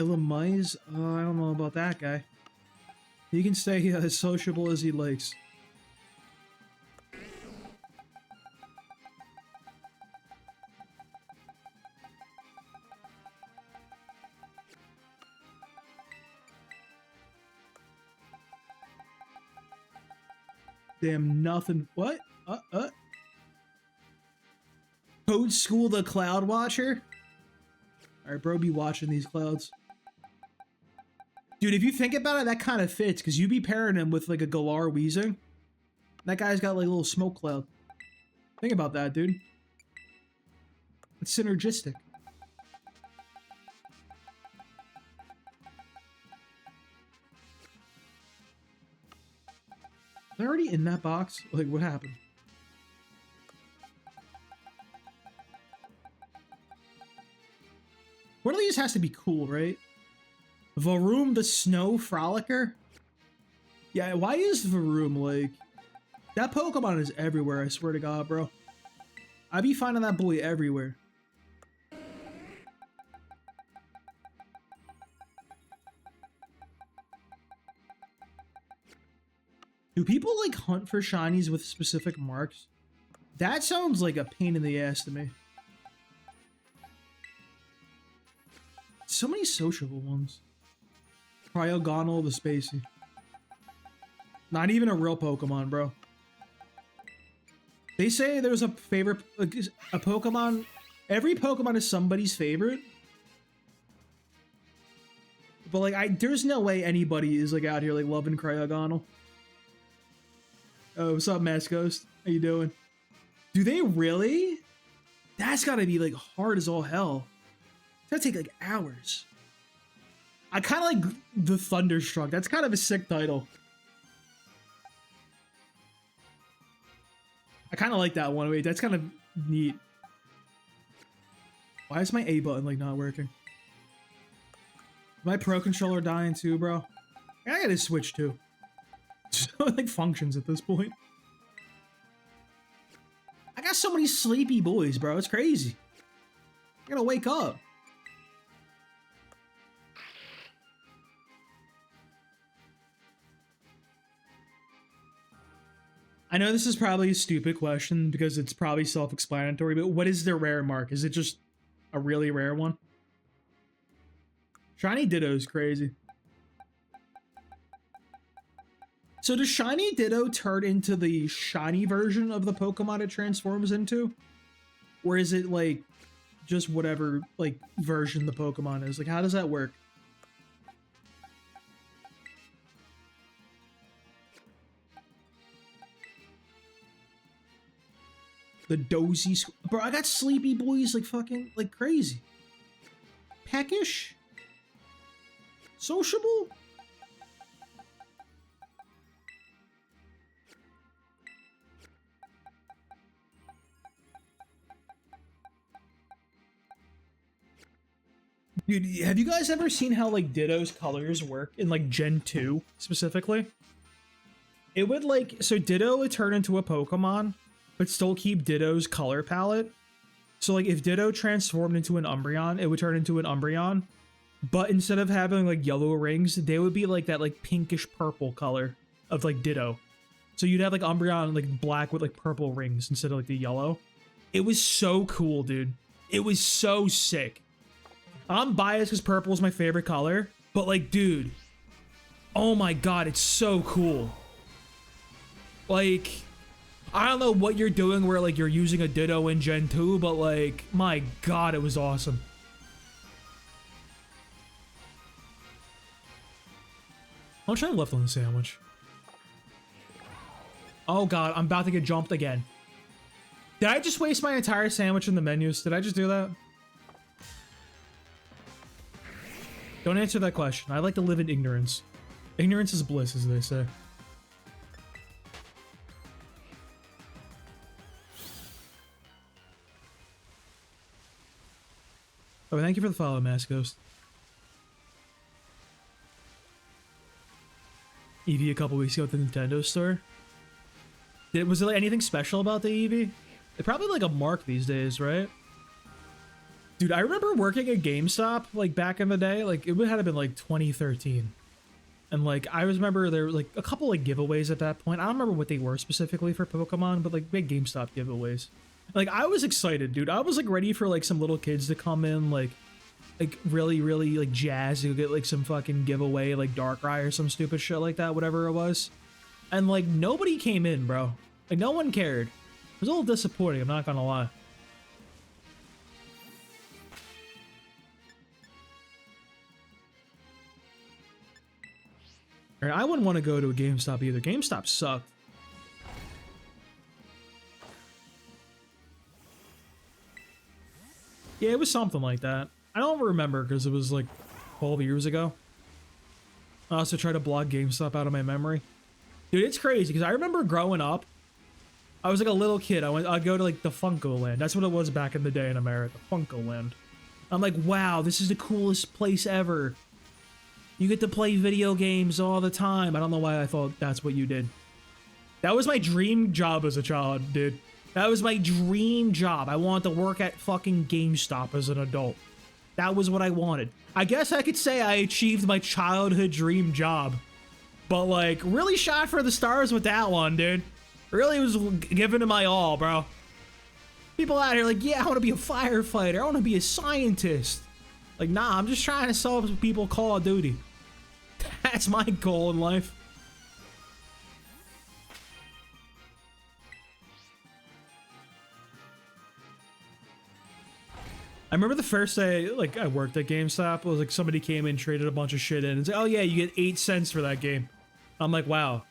Illamize? I don't know about that guy. He can stay as sociable as he likes. Damn, nothing. What? Code School the Cloud Watcher? Alright, bro, be watching these clouds. Dude, if you think about it, that kind of fits, because you be pairing him with like a Galar Weezing. That guy's got like a little smoke cloud. Think about that, dude. It's synergistic. They're already in that box? Like, what happened? One of these has to be cool, right? Varoom the Snow Frolicker? Yeah, why is Varoom, like... That Pokemon is everywhere, I swear to God, bro. I be finding that boy everywhere. Do people like hunt for shinies with specific marks? That sounds like a pain in the ass to me. So many sociable ones. Cryogonal the Spacey. Not even a real Pokemon, bro. They say there's a favorite, like, a Pokemon. Every Pokemon is somebody's favorite. But like, there's no way anybody is like out here like loving Cryogonal. Oh, what's up, Mask Ghost? How you doing? Do they really? That's gotta be like hard as all hell. It's gonna take like hours. I kind of like the Thunderstruck. That's kind of a sick title. I kind of like that one. Wait, that's kind of neat. Why is my A button like not working? My Pro Controller dying too, bro? I gotta switch too. So it like functions at this point. I got so many sleepy boys, bro. It's crazy. I gotta wake up. I know this is probably a stupid question because it's probably self-explanatory, but what is the rare mark? Is it just a really rare one? Shiny Ditto is crazy. So does Shiny Ditto turn into the shiny version of the Pokemon it transforms into? Or is it like just whatever like version the Pokemon is? Like how does that work? The dozy, bro. I got sleepy boys like fucking like crazy. Peckish, sociable. Dude, have you guys ever seen how like Ditto's colors work in like Gen 2 specifically? It would like, so Ditto would turn into a Pokemon, but still keep Ditto's color palette. So like if Ditto transformed into an Umbreon, it would turn into an Umbreon. But instead of having like yellow rings, they would be like that like pinkish purple color of like Ditto. So you'd have like Umbreon like black with like purple rings instead of like the yellow. It was so cool, dude. It was so sick. I'm biased because purple is my favorite color, but like, dude, oh my God, it's so cool. Like, I don't know what you're doing where like you're using a Ditto in Gen 2, but like, my God, it was awesome. How much time left on the sandwich? Oh God, I'm about to get jumped again. Did I just waste my entire sandwich in the menus? Did I just do that? Don't answer that question. I like to live in ignorance. Ignorance is bliss, as they say. Oh, thank you for the follow, Mask Ghost. Eevee a couple weeks ago at the Nintendo store. Was there like anything special about the Eevee? They're probably like a mark these days, right? Dude, I remember working at GameStop, like, back in the day. Like, it would have been, like, 2013. And, like, I remember there were, like, a couple, like, giveaways at that point. I don't remember what they were specifically for Pokemon, but, like, big GameStop giveaways. Like, I was excited, dude. I was, like, ready for, like, some little kids to come in, like really, really, like, jazzed to get, like, some fucking giveaway, like, Darkrai or some stupid shit like that, whatever it was. And, like, nobody came in, bro. Like, no one cared. It was a little disappointing, I'm not gonna lie. I wouldn't want to go to a GameStop either. GameStop sucked. Yeah, it was something like that. I don't remember because it was like 12 years ago. I also tried to block GameStop out of my memory. Dude, it's crazy because I remember growing up, I was like a little kid. I'd go to like the Funko Land. That's what it was back in the day in America, Funko Land. I'm like, wow, this is the coolest place ever. You get to play video games all the time. I don't know why I thought that's what you did. That was my dream job as a child, dude. That was my dream job. I wanted to work at fucking GameStop as an adult. That was what I wanted. I guess I could say I achieved my childhood dream job. But like, really shot for the stars with that one, dude. Really was giving it my all, bro. People out here like, yeah, I want to be a firefighter. I want to be a scientist. Like, nah, I'm just trying to solve people Call of Duty. That's my goal in life. I remember the first day, like, I worked at GameStop, it was like somebody came in, traded a bunch of shit in, and said, oh yeah, you get 8 cents for that game. I'm like, wow.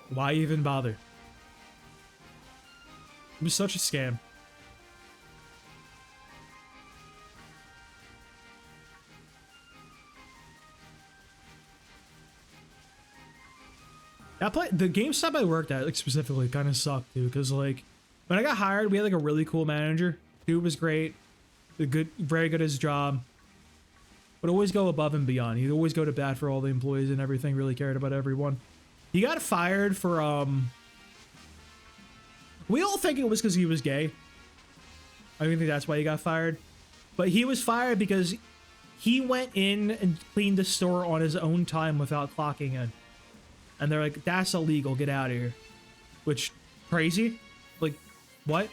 Why even bother? It was such a scam. The GameStop I worked at, like, specifically kind of sucked too, because like when I got hired, we had like a really cool manager. Dude was great, very good at his job. Would always go above and beyond. He'd always go to bat for all the employees and everything. Really cared about everyone. He got fired for we all think it was because he was gay. I don't think that's why he got fired, but he was fired because he went in and cleaned the store on his own time without clocking in. And they're like, that's illegal, get out of here. Which, crazy? Like, what?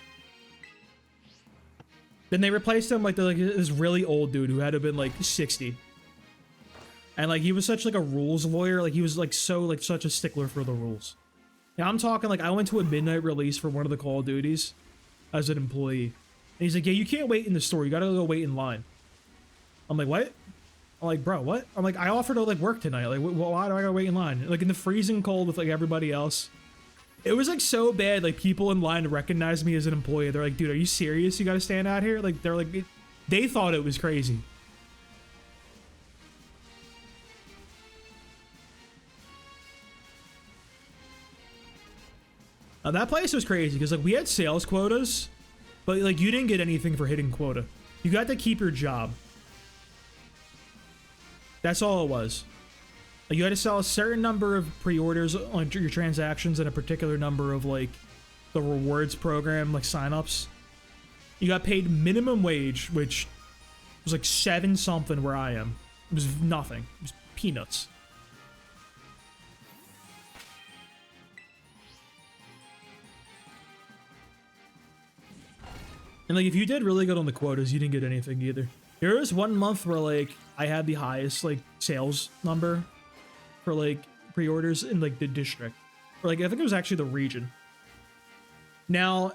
Then they replaced him like this really old dude who had to have been like 60. And like, he was such like a rules lawyer. Like, he was like such a stickler for the rules. Now I'm talking like, I went to a midnight release for one of the Call of Duties as an employee. And he's like, yeah, you can't wait in the store. You gotta go wait in line. I'm like, what? I'm like, bro, what? I'm like, I offered to like work tonight. Like, why do I gotta wait in line? Like in the freezing cold with like everybody else. It was like so bad. Like people in line recognized me as an employee. They're like, dude, are you serious? You gotta stand out here? Like, they're like, they thought it was crazy. That place was crazy because like we had sales quotas, but like you didn't get anything for hitting quota. You got to keep your job. That's all it was. Like, you had to sell a certain number of pre-orders on your transactions and a particular number of like the rewards program, like signups. You got paid minimum wage, which was like 7 something where I am. It was nothing. It was peanuts. And like, if you did really good on the quotas, you didn't get anything either. There was one month where like I had the highest like sales number for like pre-orders in like the district, or like I think it was actually the region. Now,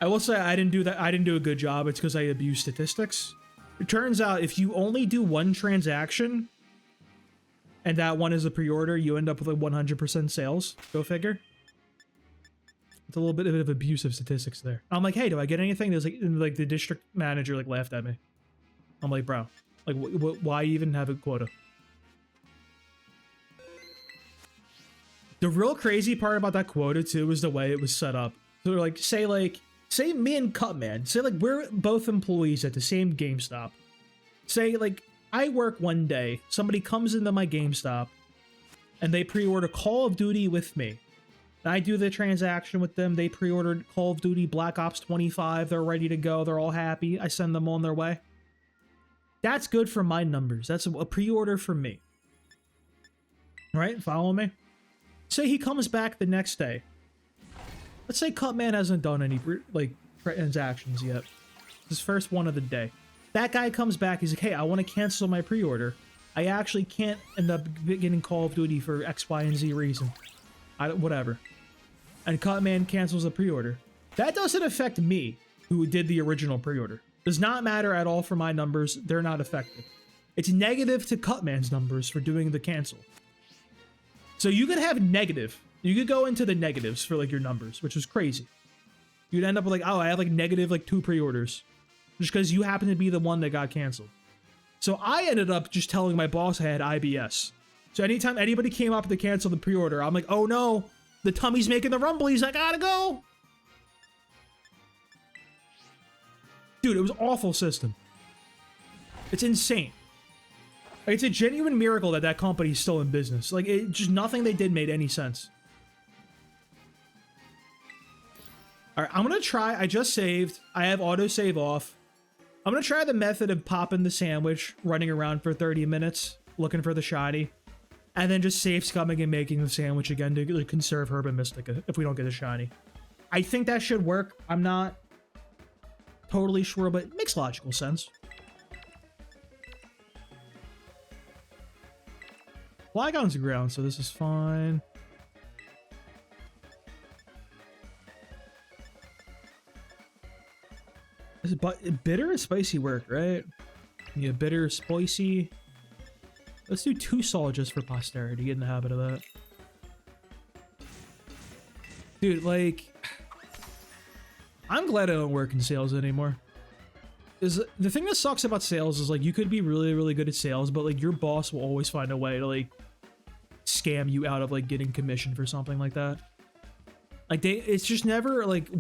I will say I didn't do that. I didn't do a good job. It's because I abused statistics. It turns out if you only do one transaction, and that one is a pre-order, you end up with like 100% sales. Go figure. It's a little bit of abusive statistics there. I'm like, hey, do I get anything? There's like the district manager like laughed at me. I'm like, bro, like why even have a quota? The real crazy part about that quota too was the way it was set up. So like, say me and Cutman, say like we're both employees at the same GameStop. Say like I work one day, somebody comes into my GameStop and they pre-order Call of Duty with me. I do the transaction with them. They pre-ordered Call of Duty Black Ops 25. They're ready to go. They're all happy. I send them on their way. That's good for my numbers. That's a pre-order for me. Right? Follow me? Say he comes back the next day. Let's say Cutman hasn't done any like transactions yet. His first one of the day. That guy comes back. He's like, hey, I want to cancel my pre-order. I actually can't end up getting Call of Duty for X, Y, and Z reason. Whatever. And Cutman cancels the pre-order. That doesn't affect me, who did the original pre-order. Does not matter at all for my numbers. They're not affected. It's negative to Cutman's numbers for doing the cancel. So you could have negative. You could go into the negatives for like your numbers, which is crazy. You'd end up with like, oh, I have like negative like 2 pre-orders. Just because you happen to be the one that got canceled. So I ended up just telling my boss I had IBS. So anytime anybody came up to cancel the pre-order, I'm like, oh no, the tummy's making the rumblies, I gotta go. Dude, it was an awful system. It's insane. Like, it's a genuine miracle that that company's still in business. Like, just nothing they did made any sense. All right, I'm gonna try. I just saved. I have autosave off. I'm gonna try the method of popping the sandwich, running around for 30 minutes, looking for the shiny, and then just save scumming and making the sandwich again to like, conserve Herb and Mystica if we don't get a shiny. I think that should work. I'm not totally sure, but it makes logical sense. Flygon's ground, so this is fine. But bitter and spicy work, right? Yeah, bitter, spicy. Let's do 2 salt just for posterity. Get in the habit of that. Dude, like, I'm glad I don't work in sales anymore. Is the thing that sucks about sales is like you could be really, really good at sales, but like your boss will always find a way to like scam you out of like getting commission for something like that. Like it's just never like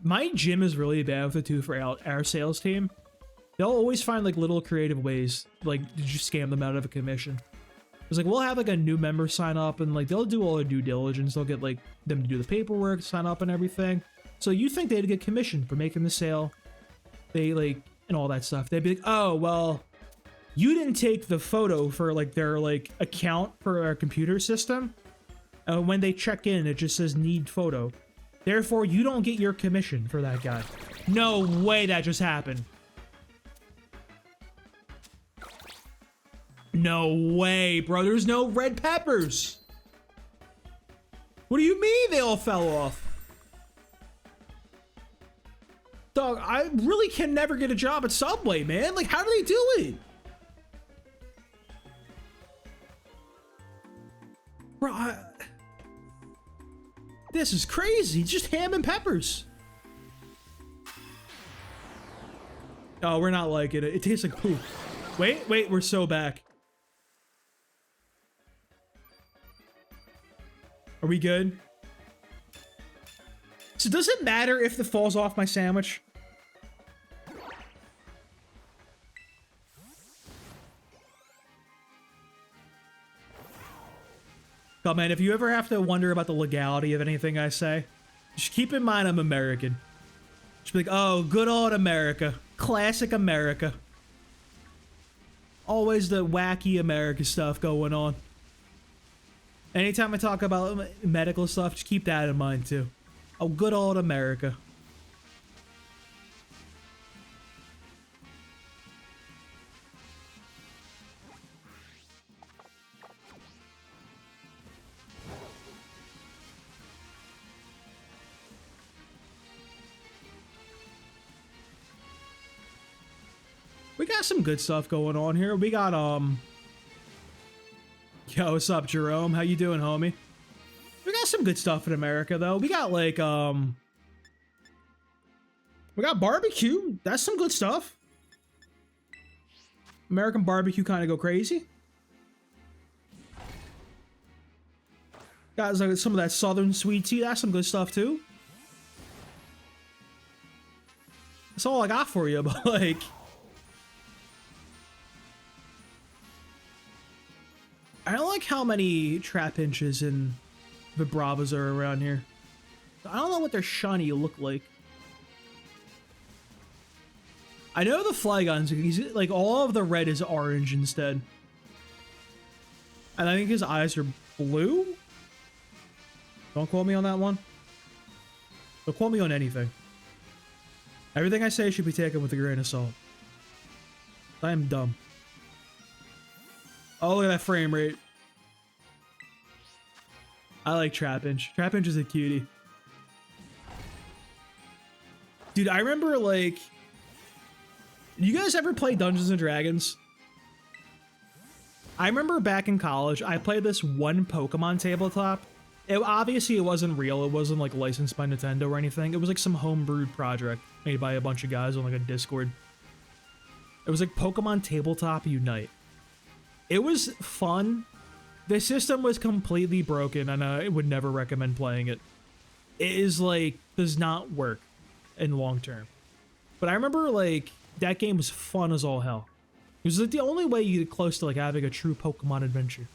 my gym is really bad with the 2 for our sales team. They'll always find like little creative ways like to just scam them out of a commission. It's like we'll have like a new member sign up and like they'll do all their due diligence. They'll get like them to do the paperwork, sign up and everything. So you think they'd get commission for making the sale. They like and all that stuff. They'd be like, oh well, you didn't take the photo for like their like account for our computer system. When they check in, it just says need photo. Therefore, you don't get your commission for that guy. No way that just happened. No way, bro. There's no red peppers. What do you mean they all fell off? Dog, I really can never get a job at Subway, man. Like, how do they do it? Bro, this is crazy. Just ham and peppers. Oh, we're not liking it. It tastes like poop. Wait, we're so back. Are we good? So does it matter if it falls off my sandwich? Oh man, if you ever have to wonder about the legality of anything I say, just keep in mind I'm American. Just be like, oh, good old America. Classic America. Always the wacky America stuff going on. Anytime I talk about medical stuff, just keep that in mind too. Oh, good old America. We got some good stuff going on here. We got, yo, what's up, Jerome? How you doing, homie? We got some good stuff in America, though. We got, like, we got barbecue. That's some good stuff. American barbecue kind of go crazy. Got like, some of that southern sweet tea. That's some good stuff, too. That's all I got for you, but, like... I don't like how many trap inches and Vibravas are around here. I don't know what their shiny look like. I know the Flygons, he's like all of the red is orange instead. And I think his eyes are blue? Don't quote me on that one. Don't quote me on anything. Everything I say should be taken with a grain of salt. I am dumb. Oh, look at that frame rate. I like Trapinch. Trapinch is a cutie. Dude, I remember, like... You guys ever play Dungeons & Dragons? I remember back in college, I played this one Pokemon tabletop. Obviously, it wasn't real. It wasn't, like, licensed by Nintendo or anything. It was, like, some homebrewed project made by a bunch of guys on, like, a Discord. It was, like, Pokemon Tabletop Unite. It was fun. The system was completely broken, and I would never recommend playing it. It is, like, does not work in long term. But I remember, like, that game was fun as all hell. It was, like, the only way you get close to, like, having a true Pokemon adventure.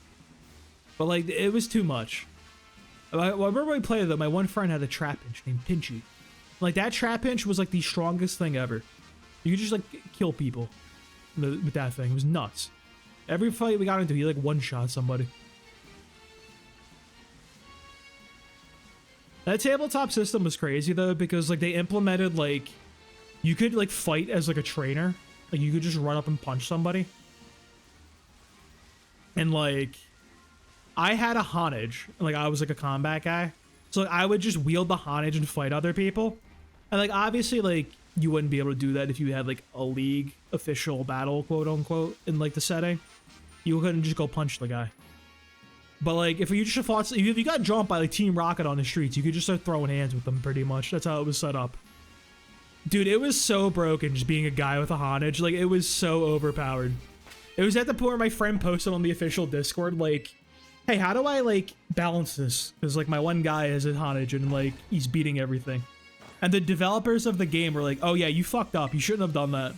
But, like, it was too much. I remember when we played though, my one friend had a trap pinch named Pinchy. Like that trap pinch was like the strongest thing ever. You could just like kill people with that thing. It was nuts. Every fight we got into, he like one-shot somebody. That tabletop system was crazy though, because like they implemented like, you could like fight as like a trainer. Like you could just run up and punch somebody. And like, I had a Honage, like I was like a combat guy. So like, I would just wield the Honage and fight other people. And like, obviously like, you wouldn't be able to do that if you had like a league official battle, quote unquote, in like the setting. You couldn't just go punch the guy. But like, if you just fought, if you got jumped by like Team Rocket on the streets, you could just start throwing hands with them pretty much. That's how it was set up. Dude, it was so broken just being a guy with a Honage. Like, it was so overpowered. It was at the point where my friend posted on the official Discord, like, hey, how do I, like, balance this? Because, like, my one guy has a Honage and, like, he's beating everything. And the developers of the game were like, oh, yeah, you fucked up. You shouldn't have done that.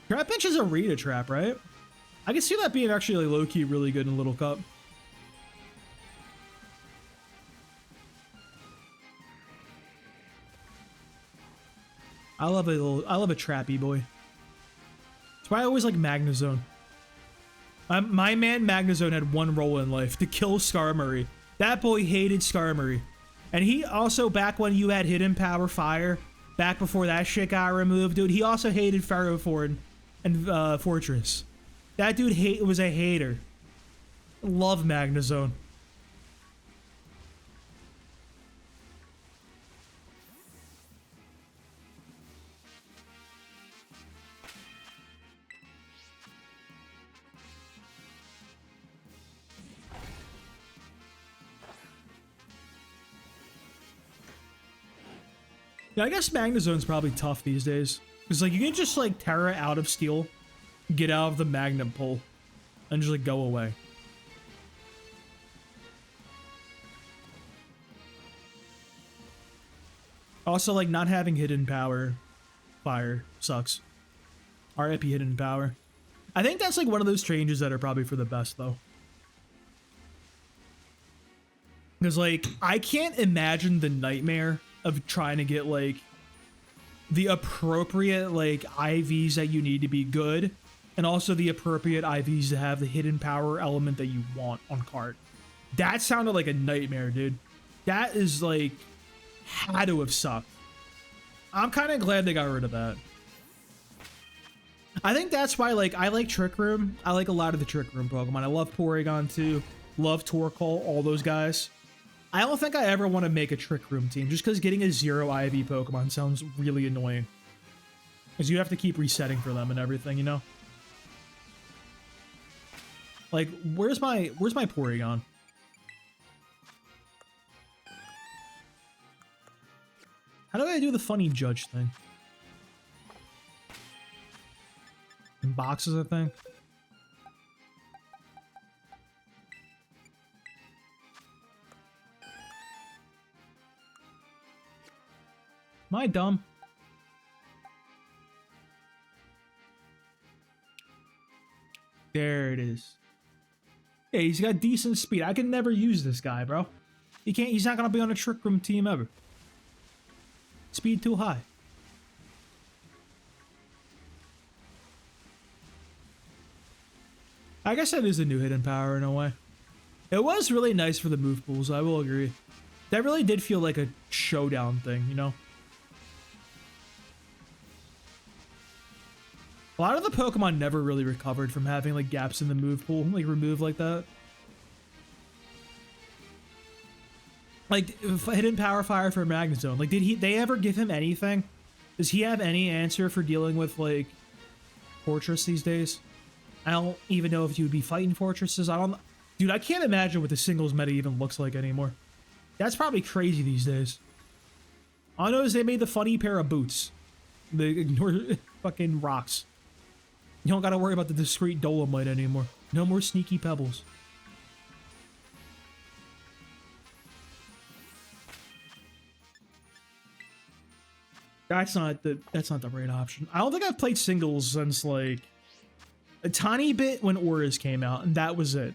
Trap Pinch is a Rita trap, right? I can see that being actually like, low-key really good in Little Cup. I love a trappy boy. That's why I always like Magnezone. My man Magnezone had one role in life, to kill Skarmory. That boy hated Skarmory. And he also, back when you had Hidden Power Fire, back before that shit got removed, dude, he also hated Ferrothorn and Fortress. That dude was a hater. Love Magnezone. Yeah, I guess Magnezone's probably tough these days. Because, like, you can just, like, Terra out of Steel, get out of the Magnum pull, and just, like, go away. Also, like, not having Hidden Power Fire sucks. RIP Hidden Power. I think that's, like, one of those changes that are probably for the best, though. Because, like, I can't imagine the nightmare of trying to get, like, the appropriate, like, IVs that you need to be good, and also the appropriate IVs to have the hidden power element that you want on card. That sounded like a nightmare, dude. That is, like, had to have sucked. I'm kind of glad they got rid of that. I think that's why, like, I like Trick Room. I like a lot of the Trick Room Pokemon. I love Porygon, too. Love Torkoal, all those guys. I don't think I ever want to make a Trick Room team, just because getting a 0 IV Pokemon sounds really annoying. Because you have to keep resetting for them and everything, you know? Like, where's my Porygon? How do I do the funny judge thing? In boxes, I think. Am I dumb? There it is. Yeah, he's got decent speed. I can never use this guy, bro. He's not gonna be on a Trick Room team ever. Speed too high. I guess that is a new hidden power in a way. It was really nice for the move pools, I will agree. That really did feel like a showdown thing, you know? A lot of the Pokemon never really recovered from having like gaps in the move pool, like removed like that. Like Hidden Power Fire for Magnezone. Like, did they ever give him anything? Does he have any answer for dealing with like Fortress these days? I don't even know if he would be fighting Fortresses. Dude, I can't imagine what the singles meta even looks like anymore. That's probably crazy these days. All I know is they made the funny pair of boots. They ignore fucking rocks. You don't gotta worry about the discreet Dolomite anymore. No more sneaky pebbles. That's not the right option. I don't think I've played singles since like a tiny bit when Auras came out, and that was it.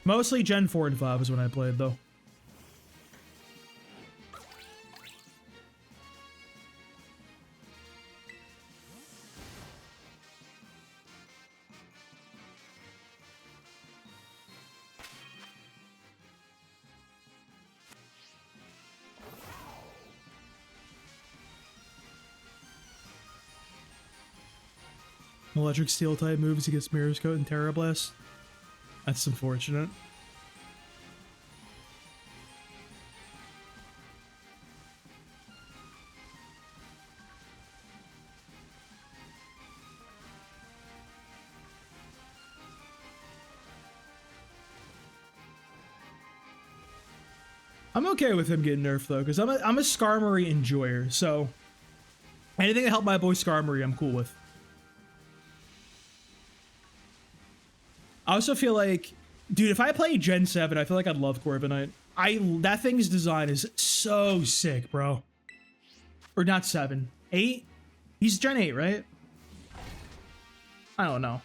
Mostly Gen 4 and 5 is when I played though. Electric Steel type moves against Mirror's Coat and Terra Blast. That's unfortunate. I'm okay with him getting nerfed though, because I'm a Skarmory enjoyer, so anything to help my boy Skarmory, I'm cool with. I also feel like, dude, if I play Gen 7, I feel like I'd love Corviknight. That thing's design is so sick, bro. Or not 7. 8? He's Gen 8, right? I don't know.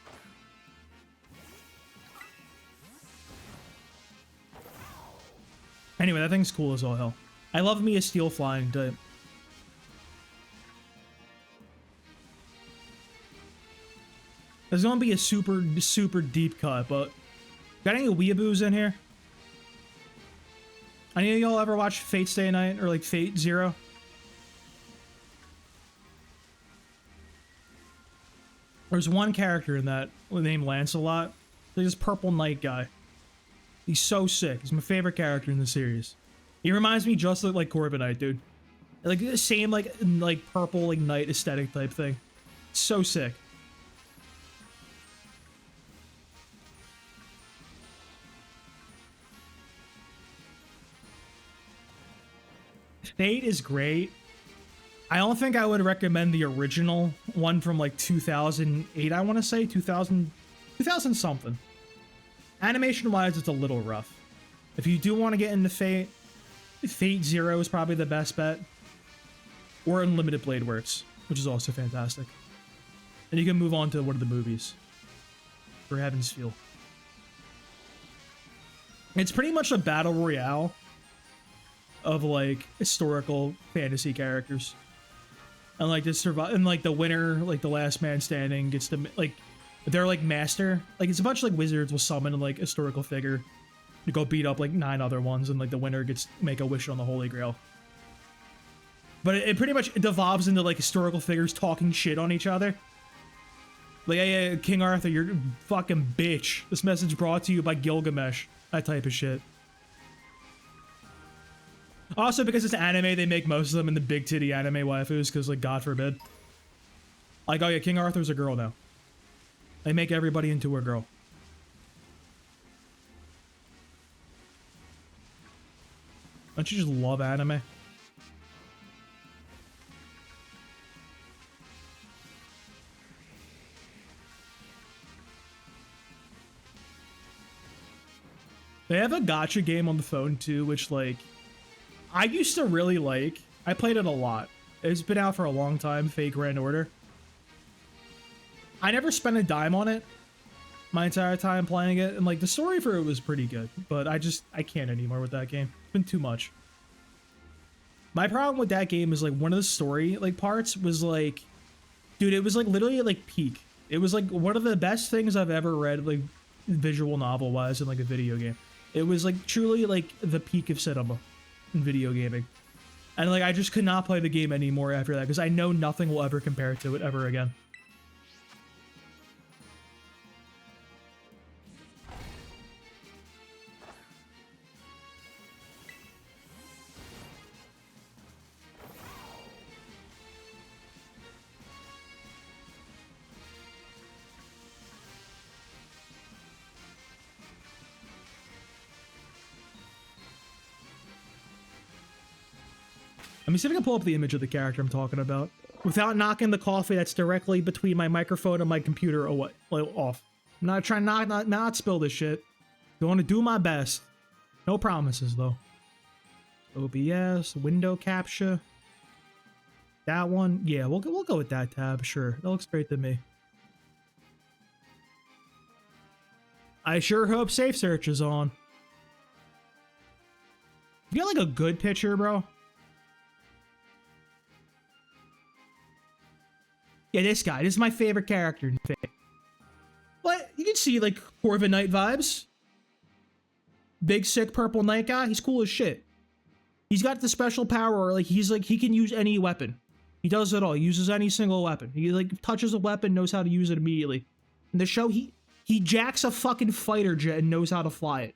Anyway, that thing's cool as all hell. I love me a steel flying type. There's gonna be a super deep cut, but got any weeaboos in here? Any of y'all ever watch Fate Stay Night or like Fate Zero? There's one character in that named Lancelot. There's this purple knight guy. He's so sick. He's my favorite character in the series. He reminds me just like Corviknight, dude. Like the same like purple like knight aesthetic type thing. So sick. Fate is great. I don't think I would recommend the original one from like 2008, I want to say. 2000 something. Animation-wise, it's a little rough. If you do want to get into Fate, Fate Zero is probably the best bet. Or Unlimited Blade Works, which is also fantastic. And you can move on to one of the movies. For Heaven's Feel. It's pretty much a battle royale of like historical fantasy characters, and like to survive, and like the winner, like the last man standing, gets to like they're like master, like it's a bunch of like wizards will summon like a historical figure to go beat up like 9 other ones, and like the winner gets to make a wish on the Holy Grail. But it pretty much devolves into like historical figures talking shit on each other. Like, hey, King Arthur, you're a fucking bitch. This message brought to you by Gilgamesh. That type of shit. Also, because it's anime, they make most of them in the big titty anime waifus, because, like, God forbid. Like, oh yeah, King Arthur's a girl now. They make everybody into a girl. Don't you just love anime? They have a gacha game on the phone, too, which, like, I used to really like. I played it a lot. It's been out for a long time, Fate Grand Order. I never spent a dime on it my entire time playing it, and like the story for it was pretty good, but I can't anymore with that game. It's been too much. My problem with that game is like one of the story like parts was like, dude, it was like literally like peak. It was like one of the best things I've ever read, like visual novel wise, in like a video game. It was like truly like the peak of cinema in video gaming. And like I just could not play the game anymore after that because I know nothing will ever compare to it ever again. Let me see if I can pull up the image of the character I'm talking about without knocking the coffee that's directly between my microphone and my computer off. I'm not trying to not spill this shit. I want to do my best. No promises though. OBS, window capture. That one? Yeah, we'll go with that tab. Sure. That looks great to me. I sure hope Safe Search is on. You got like a good picture, bro? Yeah, this guy. This is my favorite character in Fate. But you can see like Corvin Knight vibes. Big sick purple knight guy. He's cool as shit. He's got the special power where like he can use any weapon. He does it all. He uses any single weapon. He like touches a weapon, knows how to use it immediately. In the show, he jacks a fucking fighter jet and knows how to fly it.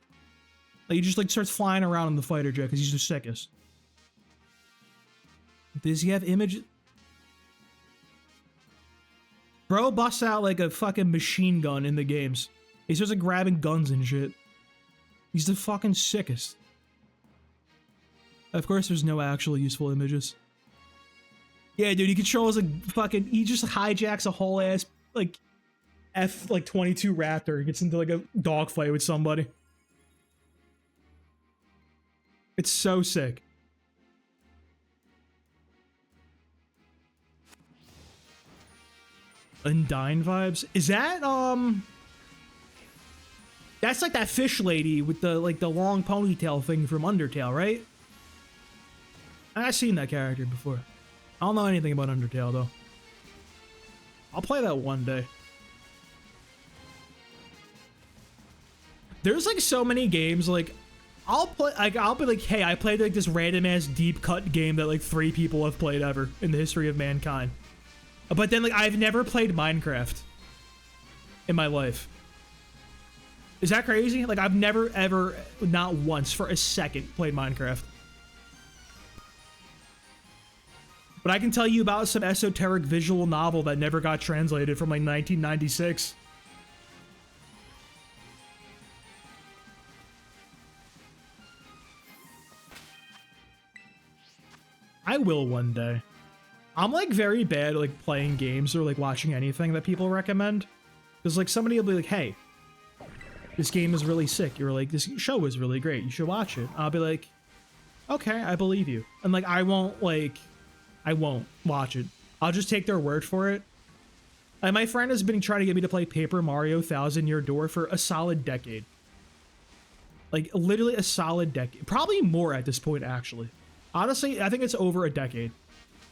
Like he just like starts flying around in the fighter jet because he's the sickest. Does he have image? Bro busts out like a fucking machine gun in the games. He starts like grabbing guns and shit. He's the fucking sickest. Of course, there's no actual useful images. Yeah, dude, he controls like fucking. He just hijacks a whole ass like F-22 Raptor. He gets into like a dogfight with somebody. It's so sick. Undyne vibes. Is that that's like that fish lady with the like the long ponytail thing from Undertale, right? I've seen that character before. I don't know anything about Undertale though. I'll play that one day. There's like so many games like I'll be like, hey, I played like this random ass deep cut game that like 3 people have played ever in the history of mankind. But then like I've never played Minecraft in my life. Is that crazy? Like I've never ever, not once for a second, played Minecraft. But I can tell you about some esoteric visual novel that never got translated from like 1996. I will one day. I'm like very bad at like playing games or like watching anything that people recommend. Because like somebody will be like, hey, this game is really sick. You're like, this show is really great. You should watch it. I'll be like, okay, I believe you. And like, I won't watch it. I'll just take their word for it. And my friend has been trying to get me to play Paper Mario Thousand Year Door for a solid decade. Like literally a solid decade. Probably more at this point, actually. Honestly, I think it's over a decade.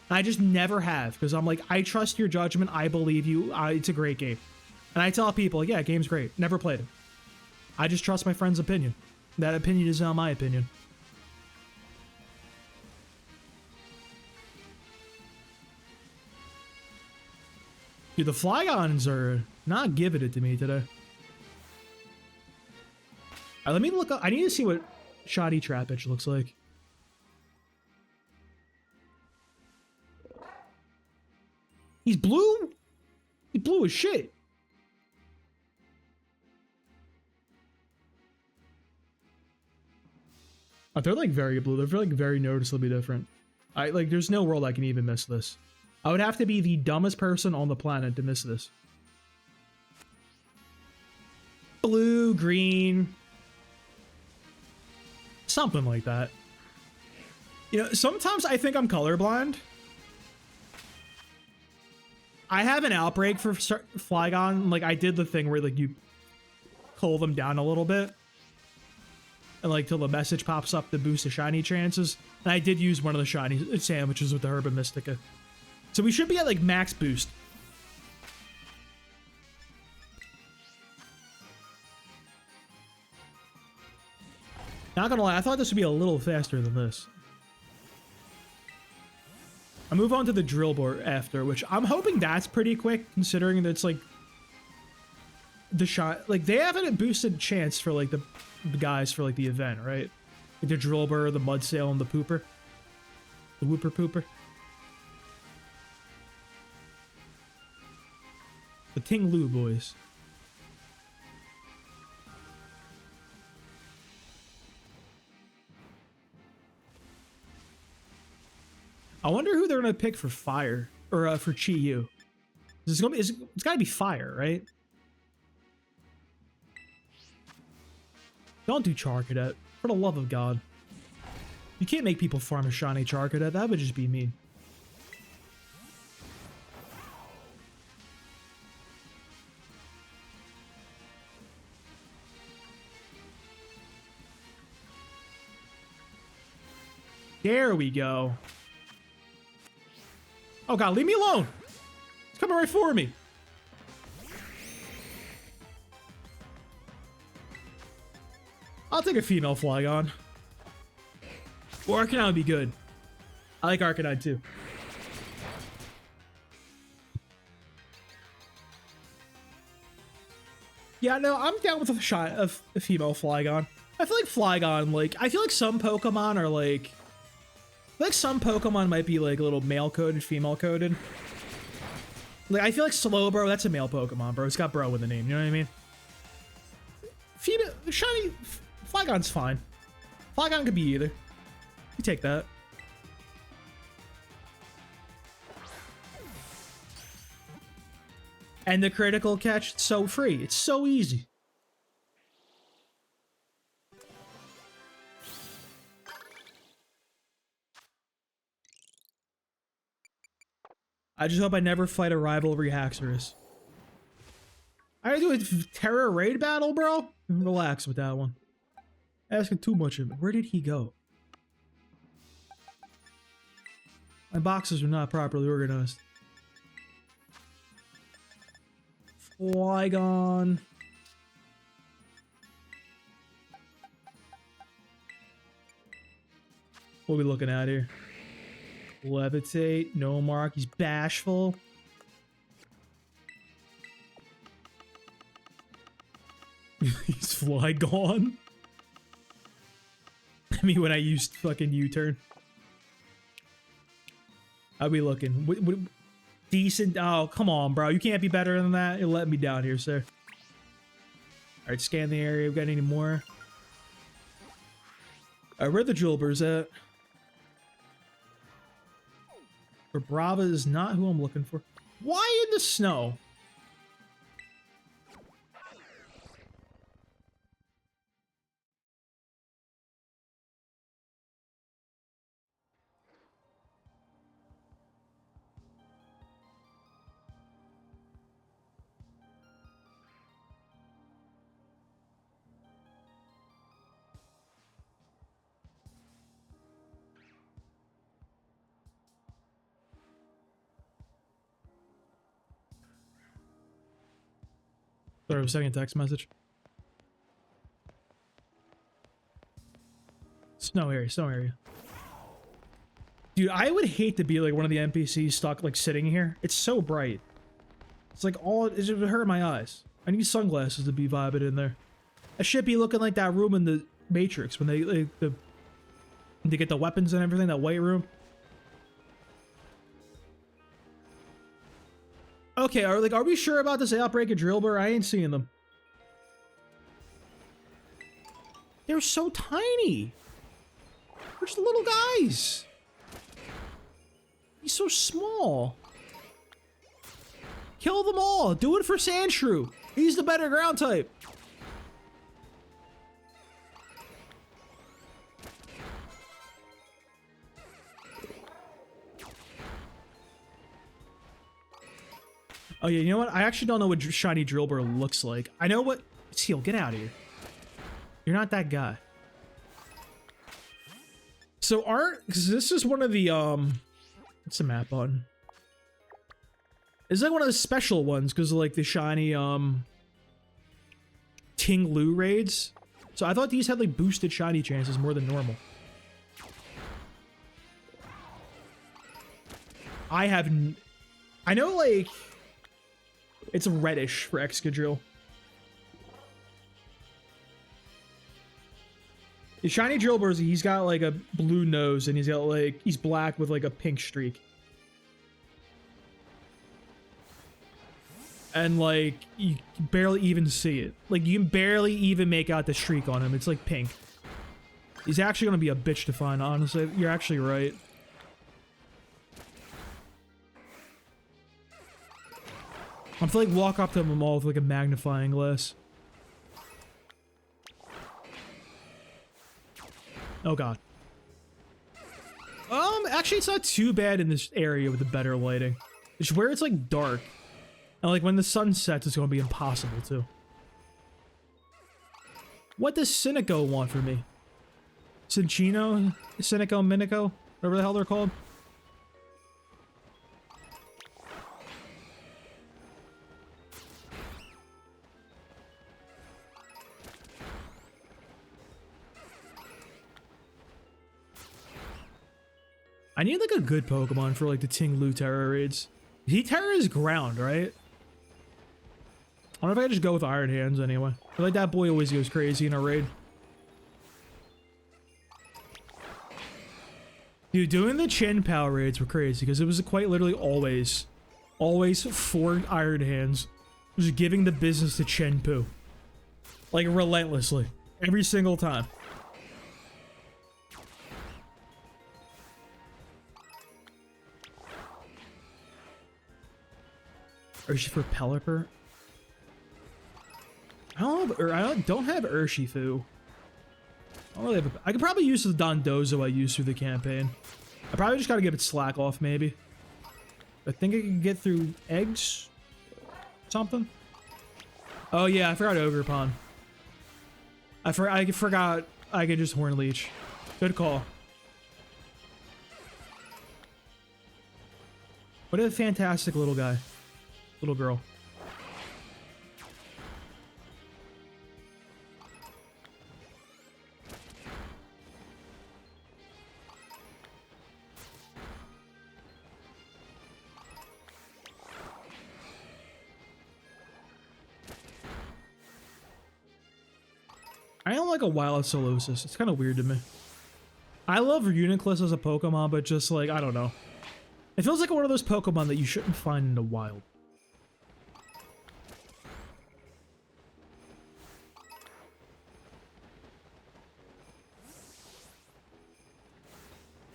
I just never have, because I'm like, I trust your judgment. I believe you. It's a great game. And I tell people, yeah, game's great. Never played it. I just trust my friend's opinion. That opinion is not my opinion. Dude, the Flygons are not giving it to me today. Let me look up. I need to see what Shoddy Trapitch looks like. He's blue? He's blue as shit. Oh, they're like very blue. They're like very noticeably different. There's no world I can even miss this. I would have to be the dumbest person on the planet to miss this. Blue, green. Something like that. You know, sometimes I think I'm colorblind. I have an outbreak for Flygon. Like, I did the thing where, like, you pull them down a little bit. And, like, till the message pops up to boost the shiny chances. And I did use one of the shiny sandwiches with the Herba Mystica. So we should be at, like, max boost. Not gonna lie, I thought this would be a little faster than this. I move on to the Drilbur after, which I'm hoping that's pretty quick, considering that it's like the shot. Like they have a boosted chance for like the guys for like the event, right? Like the Drilbur, the Mudsail, and the Pooper, the Whooper Pooper, the Ting Lu boys. I wonder who they're gonna pick for fire or for Chi Yu. It's gotta be fire, right? Don't do Char Cadet, for the love of God. You can't make people farm a shiny Char Cadet. That would just be mean. There we go. Oh god, leave me alone. It's coming right for me. I'll take a female Flygon. Or Arcanine would be good. I like Arcanine too. Yeah, no, I'm down with a shot of a female Flygon. I feel like Flygon, like, I feel like some Pokemon are like... I feel like some Pokemon might be like a little male-coded, female-coded. Like, I feel like Slowbro, that's a male Pokemon, bro. It's got bro in the name, you know what I mean? Female, shiny, Flygon's fine. Flygon could be either. You take that. And the critical catch, it's so free. It's so easy. I just hope I never fight a rivalry Haxorus. I gotta do a Terra raid battle, bro? Relax with that one. Asking too much of it. Where did he go? My boxes are not properly organized. Flygon. What are we looking at here? Levitate. No mark. He's bashful. He's Flygon. I mean, when I used fucking U-turn. I'll be looking. Decent. Oh, come on, bro. You can't be better than that. You're letting me down here, sir. Alright, scan the area. We got any more? Alright, where the Drilburs at? For Brava is not who I'm looking for. Why in the snow? Sorry, I was sending a text message. Snow area, snow area. Dude, I would hate to be like one of the NPCs stuck like sitting here. It's so bright. It's like all, it would hurt my eyes. I need sunglasses to be vibing in there. I should be looking like that room in the Matrix when they get the weapons and everything, that white room. Okay, are we sure about this outbreak of Drilbur? I ain't seeing them. They're so tiny. They're just little guys. He's so small. Kill them all. Do it for Sandshrew. He's the better ground type. Oh yeah, you know what? I actually don't know what shiny Drilbur looks like. I know what... Seal, get out of here. You're not that guy. So because this is one of the, what's the map button? It's like one of the special ones because of like the shiny, Ting Lu raids. So I thought these had like boosted shiny chances more than normal. I know like... It's reddish for Excadrill. The shiny Drilbur, he's got like a blue nose and he's black with like a pink streak. And like, you can barely even see it. Like, you can barely even make out the streak on him. It's like pink. He's actually gonna be a bitch to find, honestly. You're actually right. I'm to like walk up to them all with like a magnifying glass. Oh god. Actually it's not too bad in this area with the better lighting. It's where it's like dark. And like when the sun sets, it's gonna be impossible too. What does Cynico want from me? Cinchino, Cynico, Minico, whatever the hell they're called. I need like a good Pokemon for like the Ting Lu Terra raids. Terra is ground, right? I wonder if I could just go with Iron Hands anyway. I feel like that boy always goes crazy in a raid. Dude, doing the Chin Power raids were crazy because it was quite literally always 4 Iron Hands. Just giving the business to Chen Poo. Like relentlessly. Every single time. Urshi for Pelipper? I don't have Urshifu. I don't really have I could probably use the Dondozo I used through the campaign. I probably just gotta give it slack off, maybe. I think I can get through eggs? Something? Oh yeah, I forgot Ogerpon. I forgot I could just Horn Leech. Good call. What a fantastic little guy. Little girl. I don't like a Wild Solosis. It's kind of weird to me. I love Uniclus as a Pokemon, but just like, I don't know. It feels like one of those Pokemon that you shouldn't find in the wild.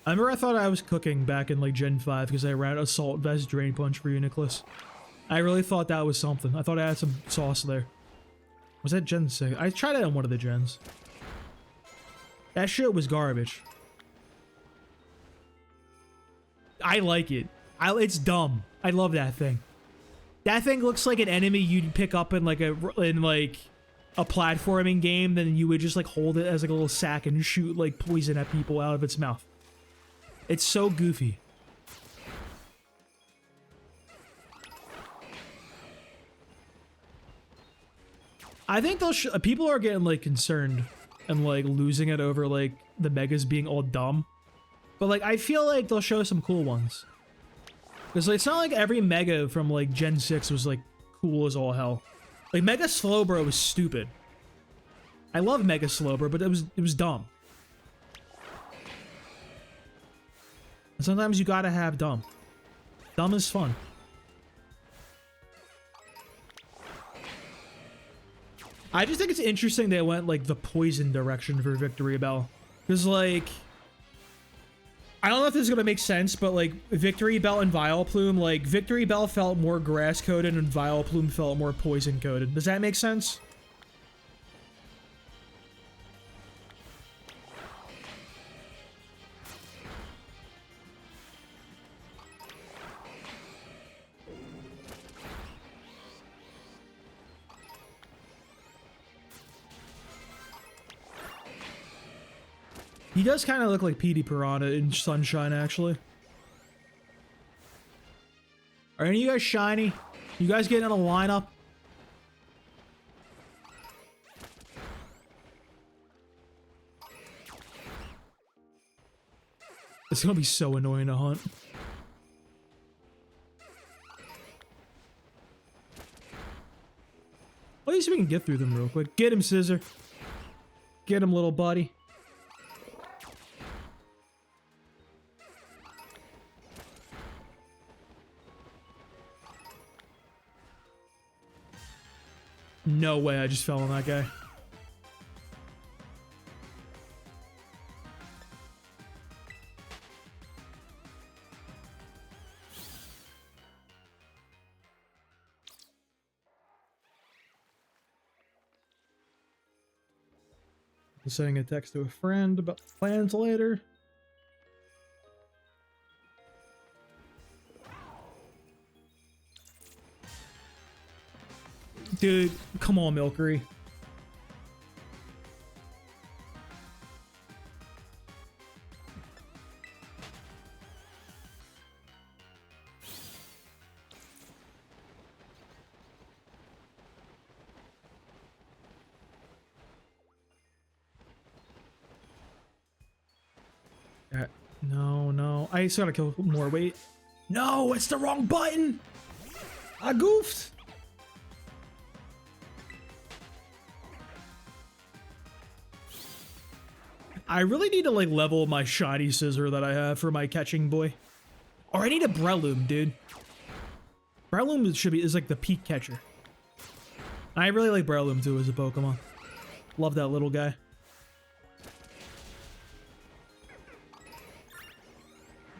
I remember I thought I was cooking back in like Gen 5 because I ran Assault Vest Drain Punch for Uniclus. I really thought that was something. I thought I had some sauce there. Was that Gen 6? I tried it on one of the gens. That shit was garbage. I like it. It's dumb. I love that thing. That thing looks like an enemy you'd pick up in like a platforming game, then you would just like hold it as like a little sack and shoot like poison at people out of its mouth. It's so goofy. I think people are getting like concerned and like losing it over like the megas being all dumb. But like I feel like they'll show some cool ones. Because like, it's not like every mega from like Gen 6 was like cool as all hell. Like Mega Slowbro was stupid. I love Mega Slowbro, but it was dumb. And sometimes you gotta have dumb. Dumb is fun. I just think it's interesting they went like the poison direction for Victory Bell. Because like, I don't know if this is gonna make sense, but like Victory Bell and Vileplume, like Victory Bell felt more grass coated and Vileplume felt more poison coated. Does that make sense? He does kind of look like Petey Piranha in Sunshine, actually. Are any of you guys shiny? You guys getting in a lineup? It's gonna be so annoying to hunt. At least we can get through them real quick. Get him, Scissor. Get him, little buddy. No way, I just fell on that guy. I'm sending a text to a friend about plans later. Dude, come on, Milkery. No, no. I just gotta kill more. Wait. No, it's the wrong button. I goofed. I really need to like level my shiny scissor that I have for my catching boy. Or I need a Breloom, dude. Breloom is like the peak catcher. I really like Breloom too as a Pokemon. Love that little guy.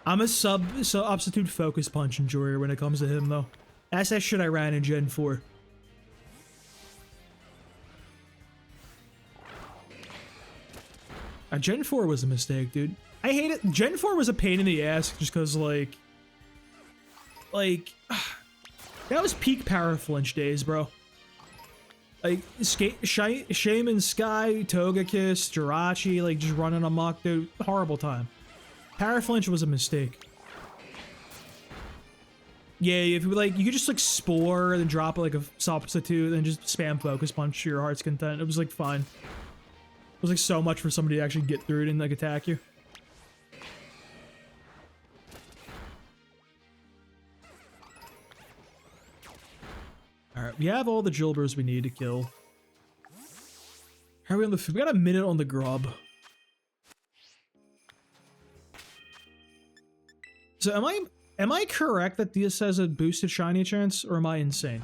I'm a substitute focus punch enjoyer when it comes to him though. That's that shit I ran in Gen 4. Gen 4 was a mistake, dude. I hate it. Gen 4 was a pain in the ass just because, like, that was peak Power Flinch days, bro. Like, Shaman Sky, Togekiss, Jirachi, like, just running amok, dude. Horrible time. Power Flinch was a mistake. Yeah, if you, like, you could just, like, Spore and then drop, like, a substitute and just spam Focus Punch to your heart's content. It was, like, fine. It was like so much for somebody to actually get through it and like attack you. Alright, we have all the Drilburs we need to kill. How are we on the... We got a minute on the grub. So am I correct that this has a boosted shiny chance, or am I insane?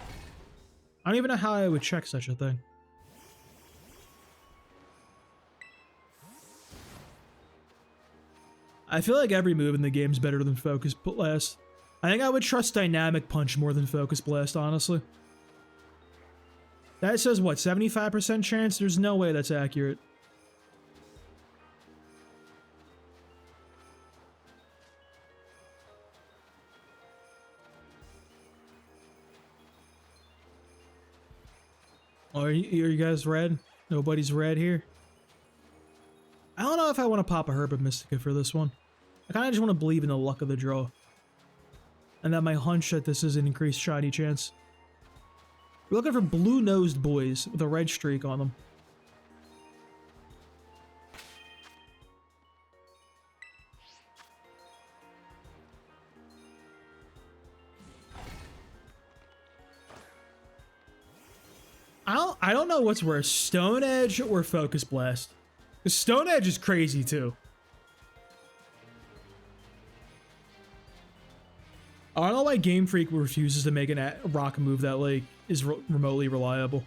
I don't even know how I would check such a thing. I feel like every move in the game is better than Focus Blast. I think I would trust Dynamic Punch more than Focus Blast, honestly. That says, what, 75% chance? There's no way that's accurate. Oh, are you guys red? Nobody's red here? I don't know if I want to pop a Herba Mystica for this one. I kind of just want to believe in the luck of the draw. And that my hunch that this is an increased shiny chance. We're looking for blue-nosed boys with a red streak on them. I don't know what's worse, Stone Edge or Focus Blast. Because Stone Edge is crazy too. I don't know why Game Freak refuses to make a rock move that like is remotely reliable.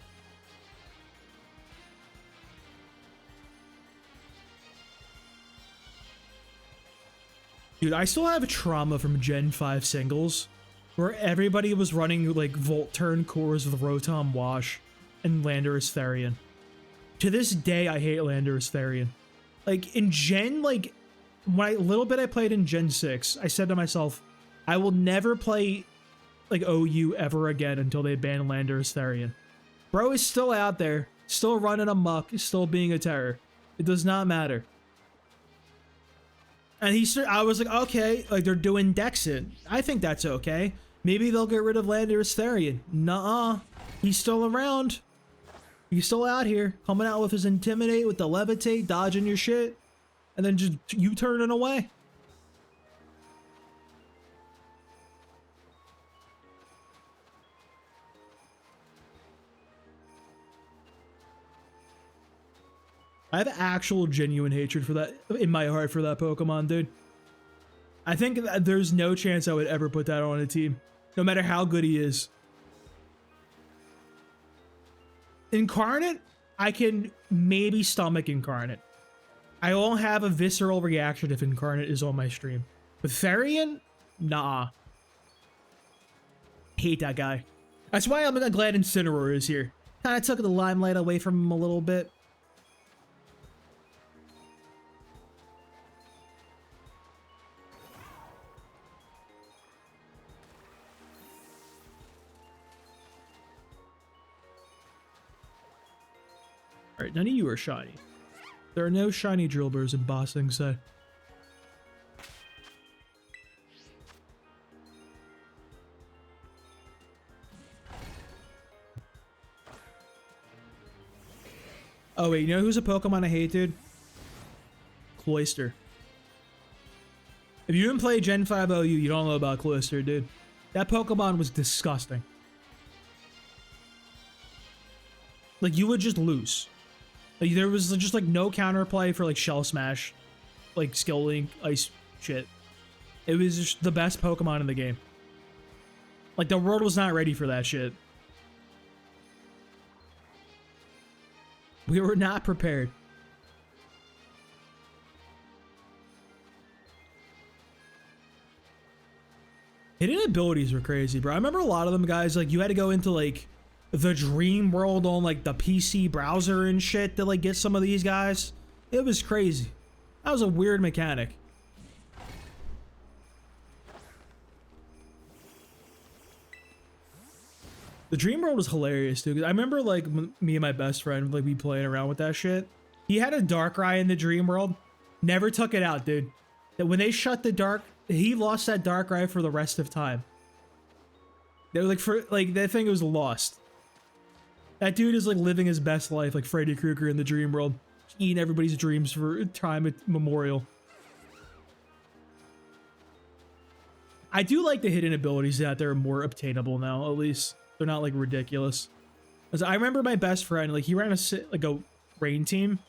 Dude, I still have trauma from Gen 5 singles where everybody was running like Volt Turn cores with Rotom Wash and Landorus Therian. To this day, I hate Landorus Therian. Like in Gen, like little bit I played in Gen 6, I said to myself, I will never play like OU ever again until they ban Landorus Therian. Bro is still out there, still running amok, still being a terror. It does not matter. And I was like, okay, like they're doing Dexit. I think that's okay. Maybe they'll get rid of Landorus Therian. Nuh-uh. He's still around. He's still out here, coming out with his Intimidate, with the Levitate, dodging your shit, and then just you turning away. I have actual genuine hatred for that in my heart for that Pokemon, dude. I think that there's no chance I would ever put that on a team, no matter how good he is. Incarnate, I can maybe stomach Incarnate. I won't have a visceral reaction if Incarnate is on my stream. But Therian, nah. Hate that guy. That's why I'm glad Incineroar is here. Kinda took the limelight away from him a little bit. Alright, none of you are shiny. There are no shiny Drilburs in Bossing Set. Oh wait, you know who's a Pokemon I hate, dude? Cloyster. If you didn't play Gen 5 OU, you don't know about Cloyster, dude. That Pokemon was disgusting. Like, you would just lose. Like, there was just, like, no counterplay for, like, Shell Smash. Like, Skill Link, Ice shit. It was just the best Pokemon in the game. Like, the world was not ready for that shit. We were not prepared. Hidden abilities were crazy, bro. I remember a lot of them, guys, like, you had to go into, like, the dream world on, like, the PC browser and shit to, like, get some of these guys. It was crazy. That was a weird mechanic. The dream world was hilarious, dude. I remember, like, me and my best friend, like, we playing around with that shit. He had a Darkrai in the dream world. Never took it out, dude. That when they shut the dark... He lost that Darkrai for the rest of time. They were like, that thing was lost. That dude is like living his best life, like Freddy Krueger in the dream world. Eating everybody's dreams for time immemorial. I do like the hidden abilities that they're more obtainable now, at least. They're not like ridiculous. Because I remember my best friend, like he ran a rain team.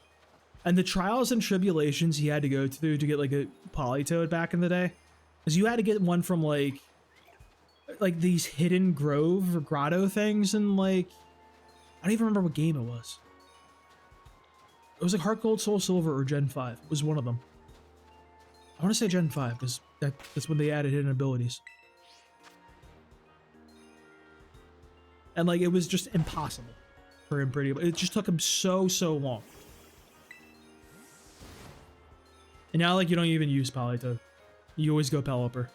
And the trials and tribulations he had to go through to get like a Politoed back in the day. Because you had to get one from like these hidden grove or grotto things, and like I don't even remember what game it was. It was like Heart Gold, Soul Silver, or Gen 5. It was one of them. I want to say Gen 5 because that's when they added hidden abilities. And like it was just impossible for him. It just took him so long. And now like you don't even use Politoed. You always go Pelipper.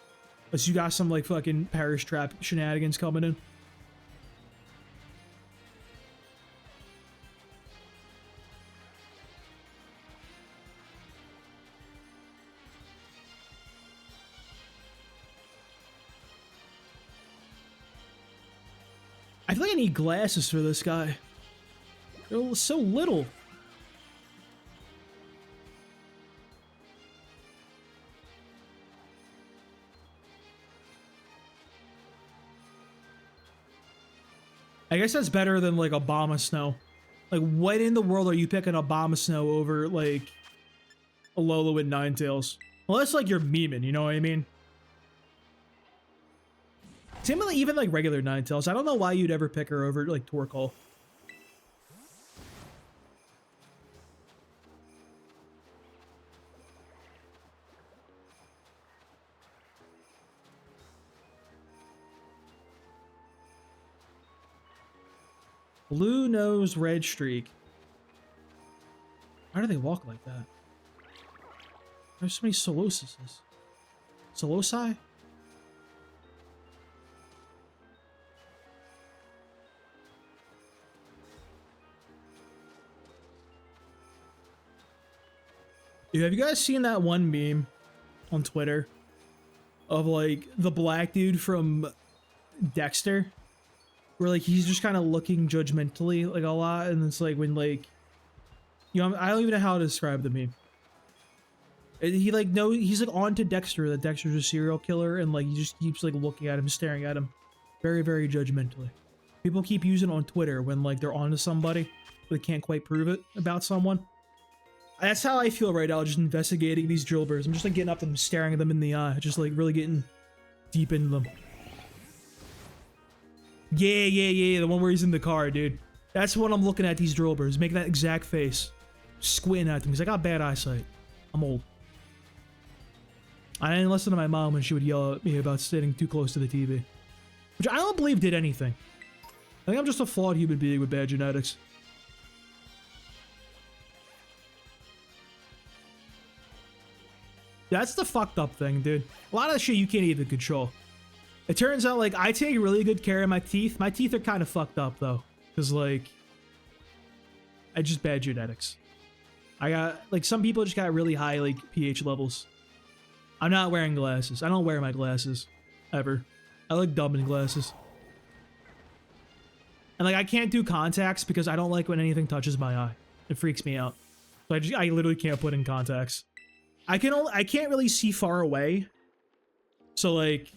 Unless you got some like fucking Parish Trap shenanigans coming in. I feel like I need glasses for this guy. They're so little. I guess that's better than like Obama Snow. Like, what in the world are you picking Obama Snow over like Alola with Ninetales? Unless like you're memeing, you know what I mean? Same with even like regular Ninetales. I don't know why you'd ever pick her over like Torkoal. Blue Nose Red Streak. Why do they walk like that? There's so many Solosises. Solosi? Dude, have you guys seen that one meme on Twitter of like the black dude from Dexter? Where like he's just kind of looking judgmentally like a lot, and it's like when like, you know, I don't even know how to describe the meme. He like he's like on to Dexter, that Dexter's a serial killer, and like he just keeps like looking at him, staring at him, very judgmentally. People keep using it on Twitter when like they're onto somebody, but they can't quite prove it about someone. That's how I feel right now, just investigating these Drilburs. I'm just like getting up to them, staring at them in the eye, just like really getting deep into them. Yeah, the one where he's in the car, dude. That's what I'm looking at, these Drilburs, making that exact face. Squinting at them, because I got bad eyesight. I'm old. I didn't listen to my mom when she would yell at me about sitting too close to the TV. Which I don't believe did anything. I think I'm just a flawed human being with bad genetics. That's the fucked up thing, dude. A lot of shit you can't even control. It turns out, like, I take really good care of my teeth. My teeth are kind of fucked up, though. Because, like, I just bad genetics. I got, like, some people just got really high, like, pH levels. I'm not wearing glasses. I don't wear my glasses. Ever. I look dumb in glasses. And, like, I can't do contacts because I don't like when anything touches my eye. It freaks me out. So I literally can't put in contacts. I can't really see far away So like,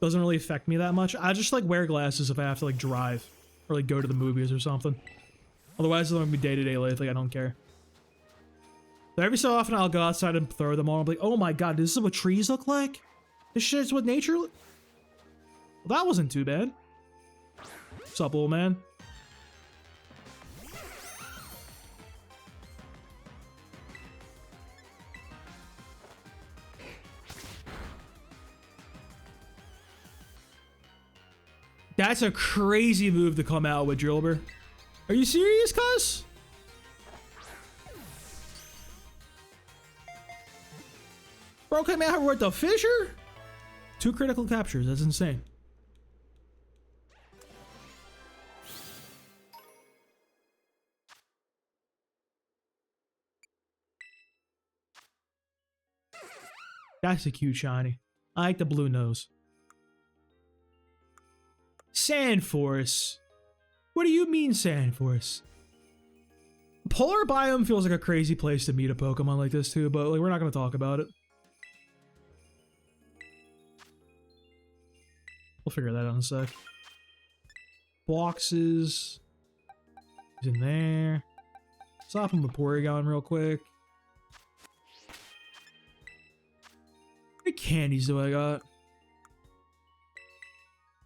doesn't really affect me that much. I just like wear glasses if I have to like drive or like go to the movies or something. Otherwise, it's gonna be day-to-day life. Like I don't care. So every so often, I'll go outside and throw them all. I'm like, oh my god, this is what trees look like. This shit's what nature. Well, that wasn't too bad. What's up, little man? That's a crazy move to come out with, Drilbur. Are you serious, cuz? Bro came out with the fissure? 2 critical captures, that's insane. That's a cute shiny. I like the blue nose. Sand Force. What do you mean, Sand Force? Polar biome feels like a crazy place to meet a Pokemon like this too, but like we're not gonna talk about it. We'll figure that out in a sec. Boxes. He's in there. Stop him with Porygon real quick. How many candies do I got?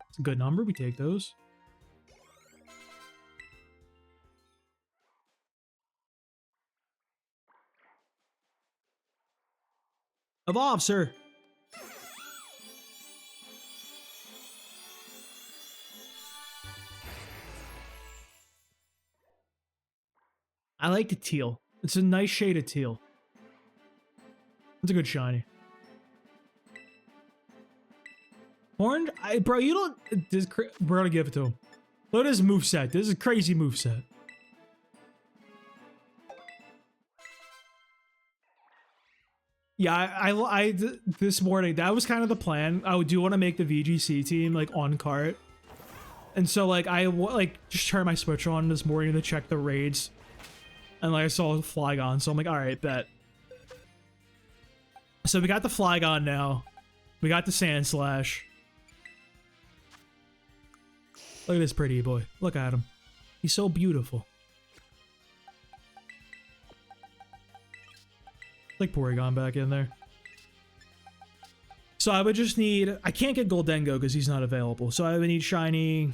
It's a good number. We take those. Evolve, sir. I like the teal. It's a nice shade of teal. It's a good shiny. Orange? Bro, you don't... we're gonna give it to him. Look at his moveset. This is a crazy moveset. Yeah, this morning, that was kind of the plan. I do want to make the VGC team, like, on cart. And so, like, I, just turned my Switch on this morning to check the raids. And, like, I saw Flygon, so I'm like, alright, bet. So we got the Flygon now. We got the Sand Slash. Look at this pretty boy. Look at him. He's so beautiful. Like Porygon back in there. So I would just need... I can't get Goldengo because he's not available. So I would need shiny...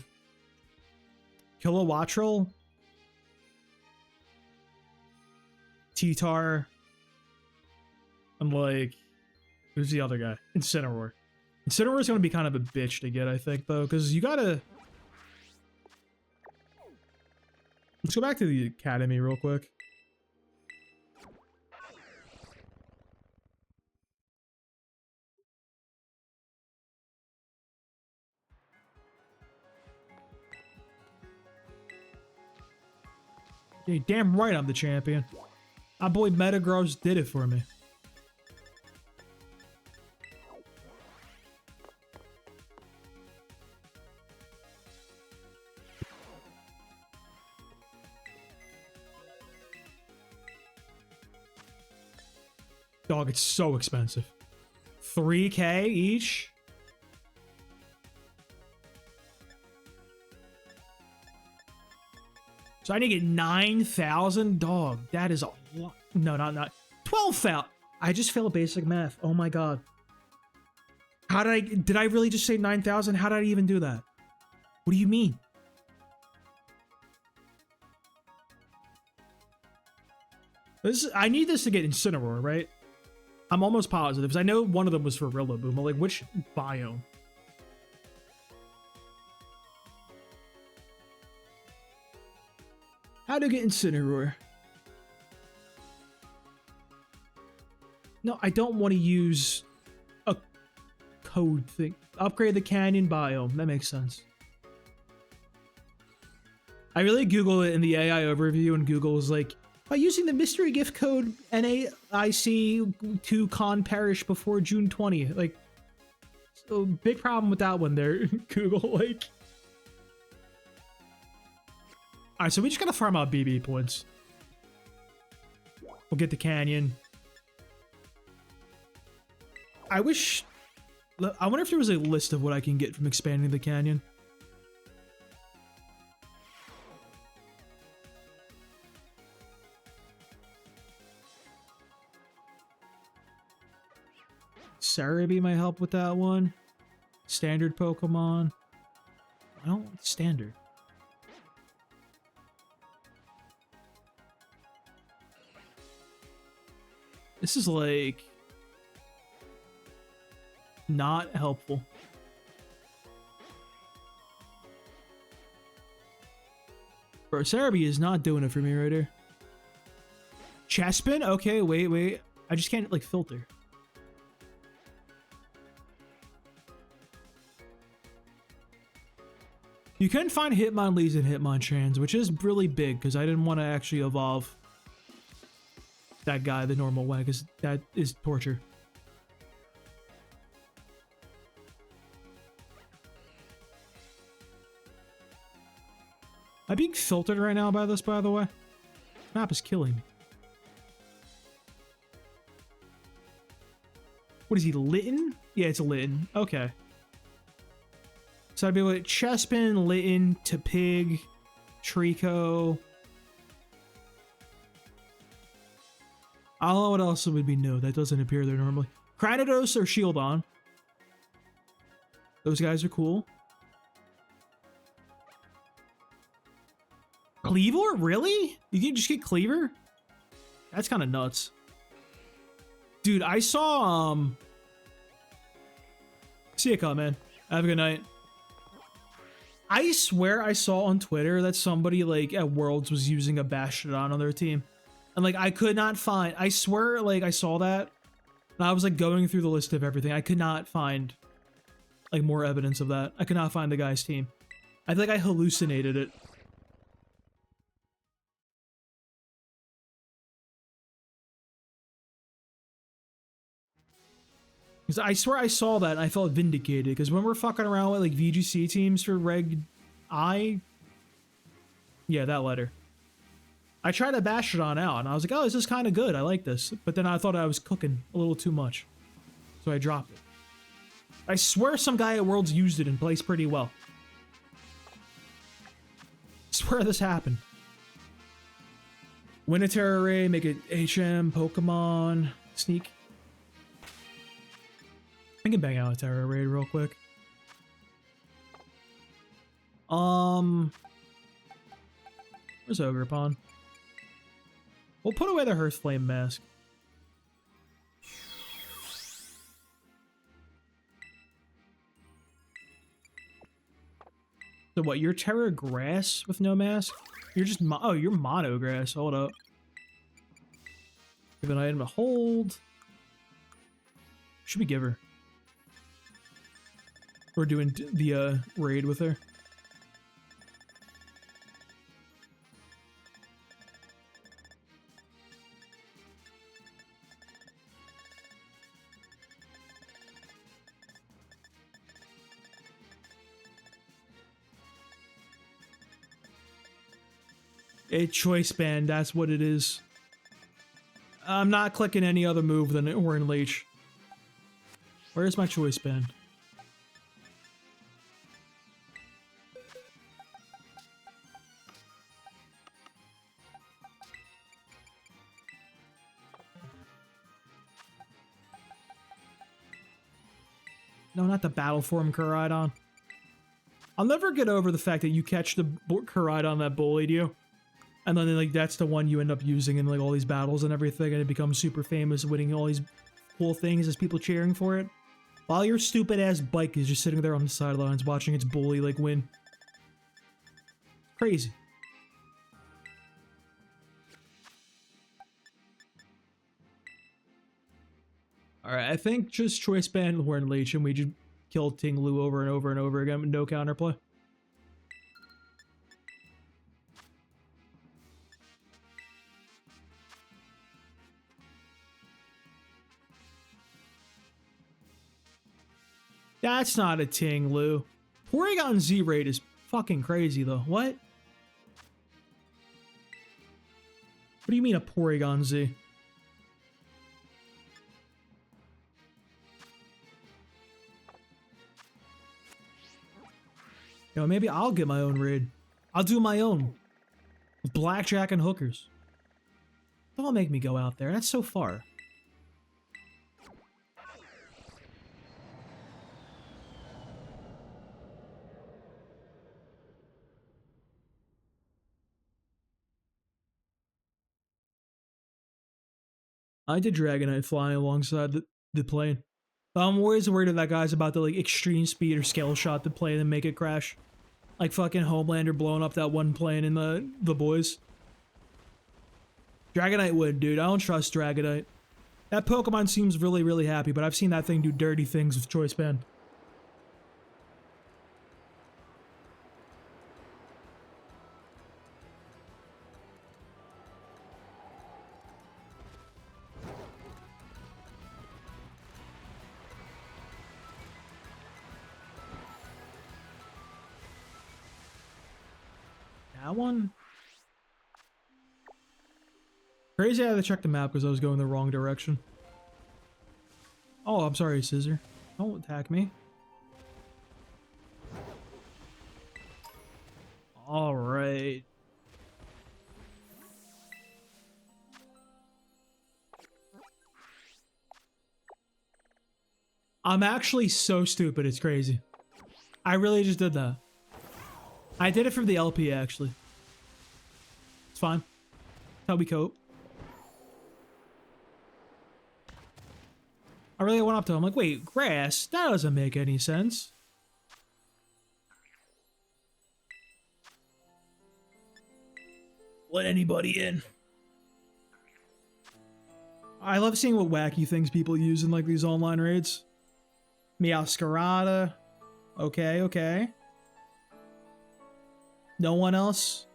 Kilowattrel. T-Tar. I'm like... Who's the other guy? Incineroar. Incineroar's gonna be kind of a bitch to get, I think, though. Because you gotta... Let's go back to the academy real quick. Yeah, damn right I'm the champion. My boy Metagross did it for me. Dog, it's so expensive. 3K each? So I need to get 9,000? Dog, that is a lot. No, not 12,000. I just failed basic math. Oh my god. How did I really just say 9,000? How did I even do that? What do you mean? I need this to get Incineroar, right? I'm almost positive, because I know one of them was for Rillaboom, but like, which biome? How to get Incineroar? No, I don't want to use a code thing. Upgrade the canyon biome. That makes sense. I really Google it in the AI overview, and Google is like, by using the mystery gift code NAIC to con perish before June 20th. Like, so big problem with that one there, Google, like. Alright, so we just gotta farm out BB points. We'll get the canyon. I wish I wonder if there was a list of what I can get from expanding the canyon. Cerebi might help with that one. Standard Pokemon. I don't want standard. This is like not helpful. Bro, Cerebi is not doing it for me right here. Chespin? Okay, wait. I just can't like filter. You can find Hitmonlees and Hitmonchans, which is really big because I didn't want to actually evolve that guy the normal way because that is torture. I'm being filtered right now by this, by the way. This map is killing me. What is he, Litten? Yeah, it's a Litten. Okay. So I'd be with Chespin, Litten, Tepig, Trico. I don't know what else would be new. That doesn't appear there normally. Cranidos or Shieldon. Those guys are cool. Cleaver? Really? You can just get Cleaver? That's kind of nuts. Dude, I saw, see you, man. Have a good night. I swear I saw on Twitter that somebody, like, at Worlds was using a Bastiodon on their team. And, like, I could not find... I swear, like, I saw that. And I was, like, going through the list of everything. I could not find, like, more evidence of that. I could not find the guy's team. I think I hallucinated it. Because I swear I saw that and I felt vindicated. Because when we're fucking around with like VGC teams for Reg I... Yeah, that letter. I tried to bash it on out and I was like, oh, this is kind of good. I like this. But then I thought I was cooking a little too much. So I dropped it. I swear some guy at Worlds used it and plays pretty well. I swear this happened. Win a Terra Ray, make it HM, Pokemon, Sneak. I can bang out a Terra Raid real quick. Where's Ogerpon? We'll put away the Hearthflame mask. So what, you're Terra Grass with no mask? You're just oh, you're Mono Grass. Hold up. Give an item to hold. Should we give her? We're doing the raid with her. A choice band, that's what it is. I'm not clicking any other move than Orin Leech. Where's my choice band? No, not the battle form Koraidon. I'll never get over the fact that you catch the Koraidon that bullied you. And then, like, that's the one you end up using in, like, all these battles and everything. And it becomes super famous, winning all these cool things as people cheering for it. While your stupid-ass bike is just sitting there on the sidelines watching its bully, like, win. Crazy. Alright, I think just choice band Horn Leech and we just kill Ting Lu over and over and over again with no counterplay. That's not a Ting Lu. Porygon Z rate is fucking crazy though. What? What do you mean a Porygon Z? You know, maybe I'll get my own raid. I'll do my own. With blackjack and hookers. Don't make me go out there. That's so far. I did Dragonite flying alongside the plane. I'm always worried that guy's about to like extreme speed or scale shot the plane and make it crash. Like fucking Homelander blowing up that one plane in the boys. Dragonite would, dude. I don't trust Dragonite. That Pokemon seems really, really happy, but I've seen that thing do dirty things with Choice Band. That one? Crazy I had to check the map because I was going the wrong direction. Oh, I'm sorry, Scissor. Don't attack me. Alright. I'm actually so stupid, it's crazy. I really just did that. I did it from the LP, actually. It's fine. That's how we cope. I really went up to him like, wait, grass? That doesn't make any sense. Let anybody in. I love seeing what wacky things people use in like these online raids. Meowscarada. Okay, okay. No one else?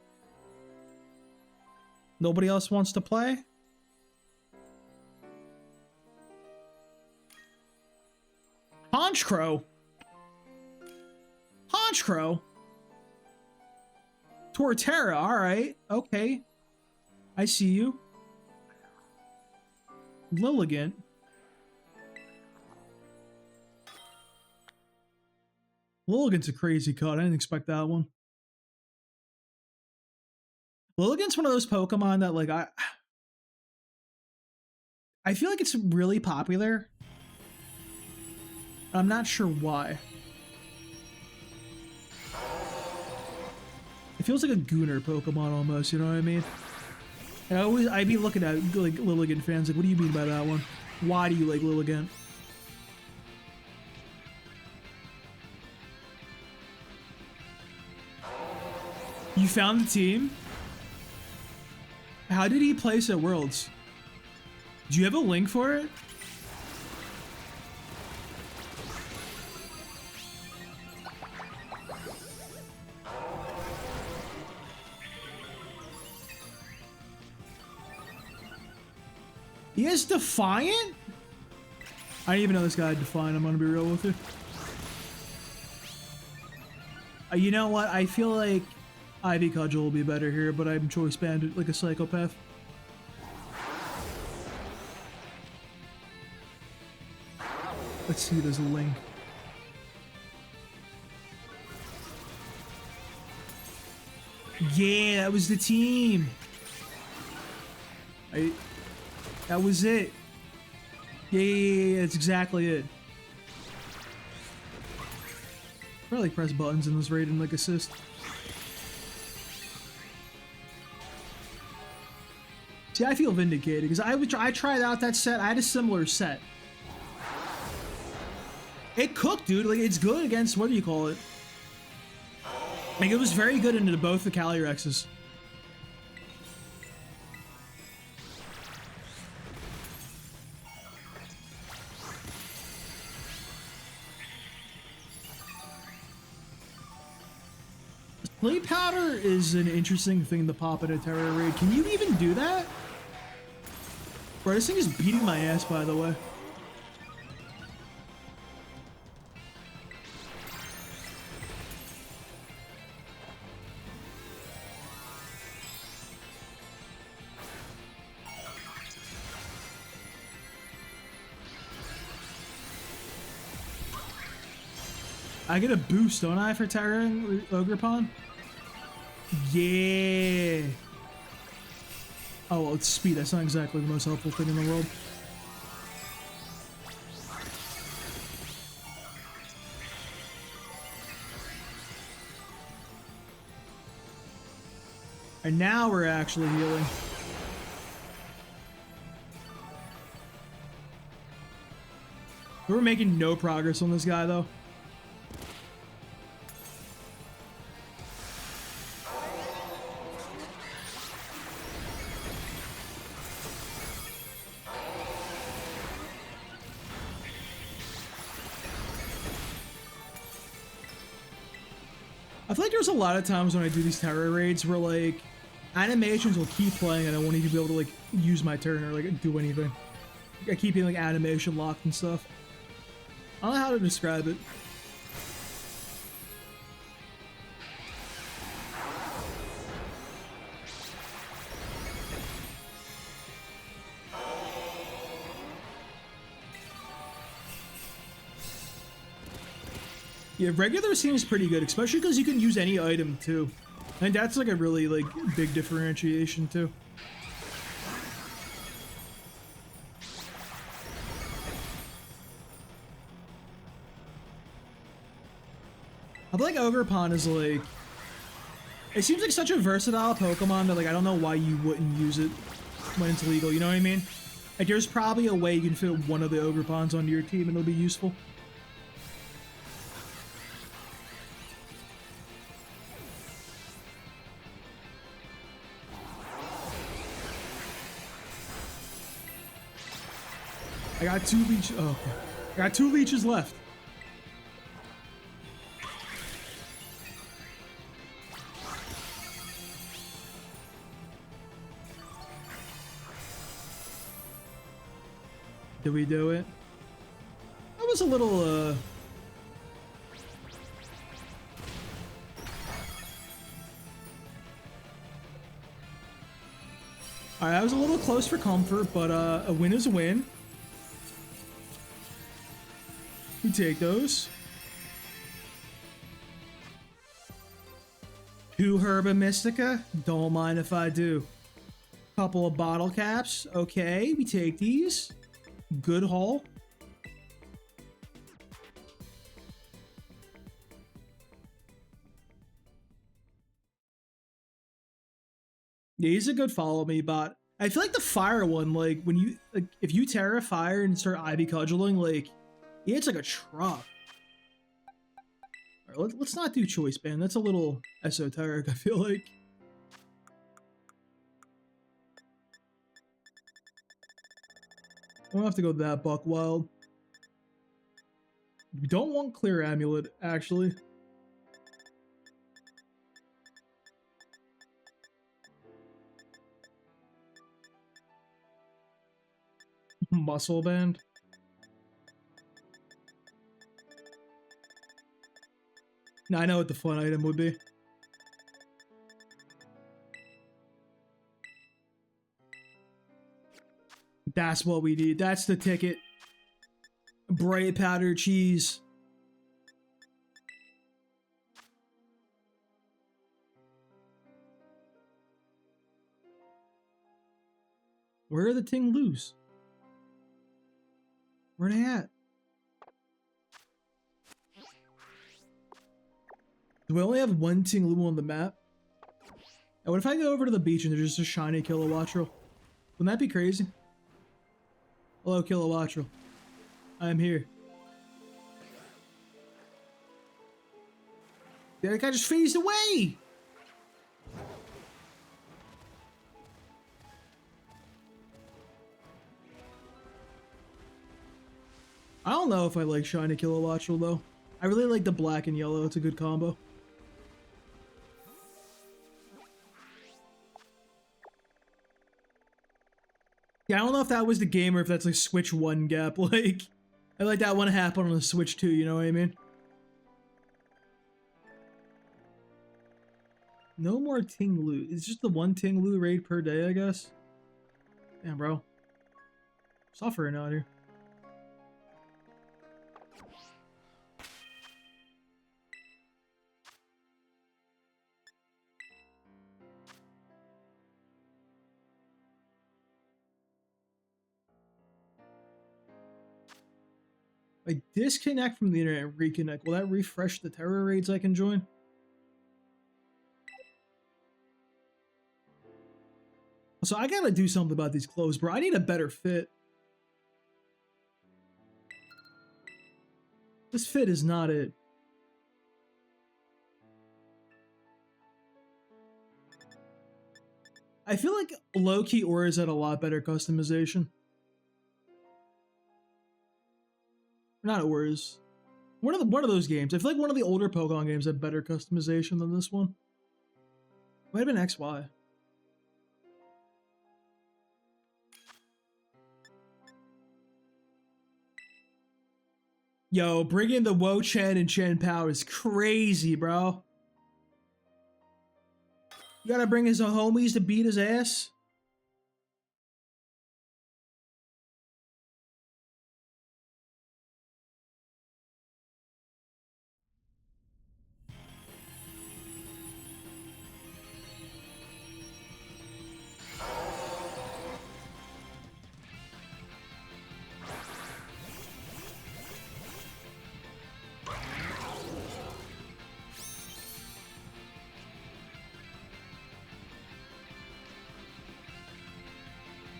Nobody else wants to play? Honchcrow. Honchcrow. Torterra, alright. Okay. I see you. Lilligant. Lilligant's a crazy cut. I didn't expect that one. Lilligant's one of those Pokemon that, like, I feel like it's really popular. I'm not sure why. It feels like a Gooner Pokemon almost, you know what I mean? And I'd be looking at like Lilligant fans like, what do you mean by that one? Why do you like Lilligant? You found the team? How did he place at Worlds? Do you have a link for it? He is Defiant? I didn't even know this guy had Defiant, I'm gonna be real with you. You know what? I feel like Ivy Cudgel will be better here, but I'm Choice Banded like a psychopath. Let's see, there's a link. Yeah, that was the team. That was it. Yeah, that's exactly it. Probably press buttons in this raid and like assist. See, I feel vindicated because I tried out that set. I had a similar set. It cooked, dude. Like, it's good against, what do you call it? Like, it was very good into both the Calirexes. Play powder is an interesting thing to pop in a Terra raid. Can you even do that? Bro, this thing is beating my ass, by the way. I get a boost, don't I, for terroring Ogerpon? Yeah. Oh, well, it's speed. That's not exactly the most helpful thing in the world. And now we're actually healing. We're making no progress on this guy, though. I feel like there's a lot of times when I do these terror raids where, like, animations will keep playing and I won't even be able to, like, use my turn or, like, do anything. I keep being, like, animation locked and stuff. I don't know how to describe it. Yeah, regular seems pretty good, especially because you can use any item too. And that's like a really like big differentiation too. I feel like Ogerpon is like, it seems like such a versatile Pokemon that like I don't know why you wouldn't use it when it's legal, you know what I mean? Like there's probably a way you can fit one of the Ogerpons onto your team and it'll be useful. I got 2 leeches. Oh, okay. I got 2 leeches left. Did we do it? That was a little, Alright, I was a little close for comfort, but a win is a win. We take those. 2 Herba Mystica. Don't mind if I do. Couple of bottle caps. Okay, we take these. Good haul. Yeah, he's a good follow me bot. I feel like the fire one, like when you like if you Terra Fire and start Ivy Cudgeling, like yeah, it's like a truck. All right, let's not do choice band. That's a little esoteric, I feel like. I don't have to go that buck wild. We don't want clear amulet, actually. Muscle band. Now I know what the fun item would be. That's what we need. That's the ticket. Bright powder cheese. Where are the Ting-Loos? Where are they at? Do we only have one Ting-Lu on the map? And what if I go over to the beach and there's just a shiny Kilowattrel? Wouldn't that be crazy? Hello, Kilowattrel. I am here. That guy just phased away! I don't know if I like shiny Kilowattrel though. I really like the black and yellow. It's a good combo. Yeah, I don't know if that was the game or if that's like Switch 1 gap. Like, I like that one happen on the Switch 2, you know what I mean? No more Ting-Lu. It's just the one Ting-Lu raid per day, I guess. Damn, bro. Suffering out here. I disconnect from the internet and reconnect. Will that refresh the terror raids I can join? So I gotta do something about these clothes, bro. I need a better fit. This fit is not it. I feel like low-key Auras had a lot better customization. Not Auras. One of those games. I feel like one of the older Pokemon games had better customization than this one. Might have been XY. Yo, bringing the Wo Chen and Chen Pao is crazy, bro. You gotta bring his homies to beat his ass?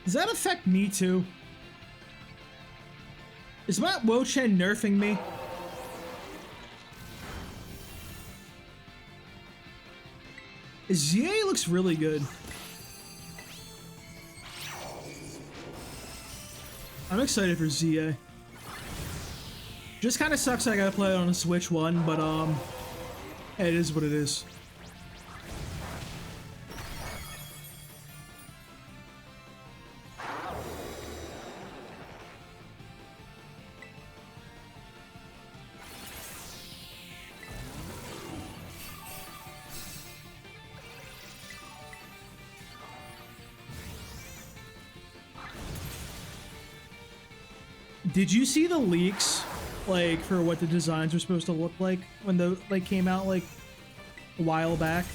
Does that affect me too? Is my Wo Chen nerfing me? ZA looks really good. I'm excited for ZA. Just kind of sucks I gotta play it on a Switch 1, but it is what it is. Did you see the leaks, like, for what the designs were supposed to look like when the came out like a while back?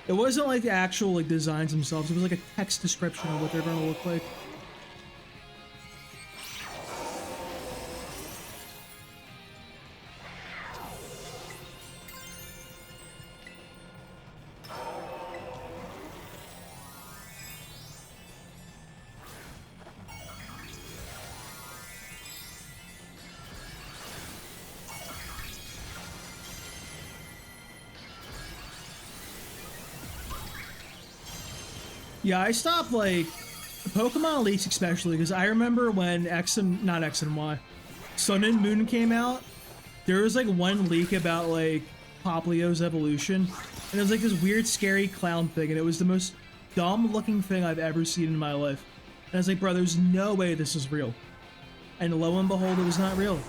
It wasn't like the actual like designs themselves. It was like a text description of what they're going to look like. Yeah, I stopped, like, Pokemon leaks especially, because I remember when not X and Y, Sun and Moon came out, there was, like, one leak about, like, Poplio's evolution, and it was, like, this weird, scary clown thing, and it was the most dumb-looking thing I've ever seen in my life. And I was like, bro, there's no way this is real. And lo and behold, it was not real.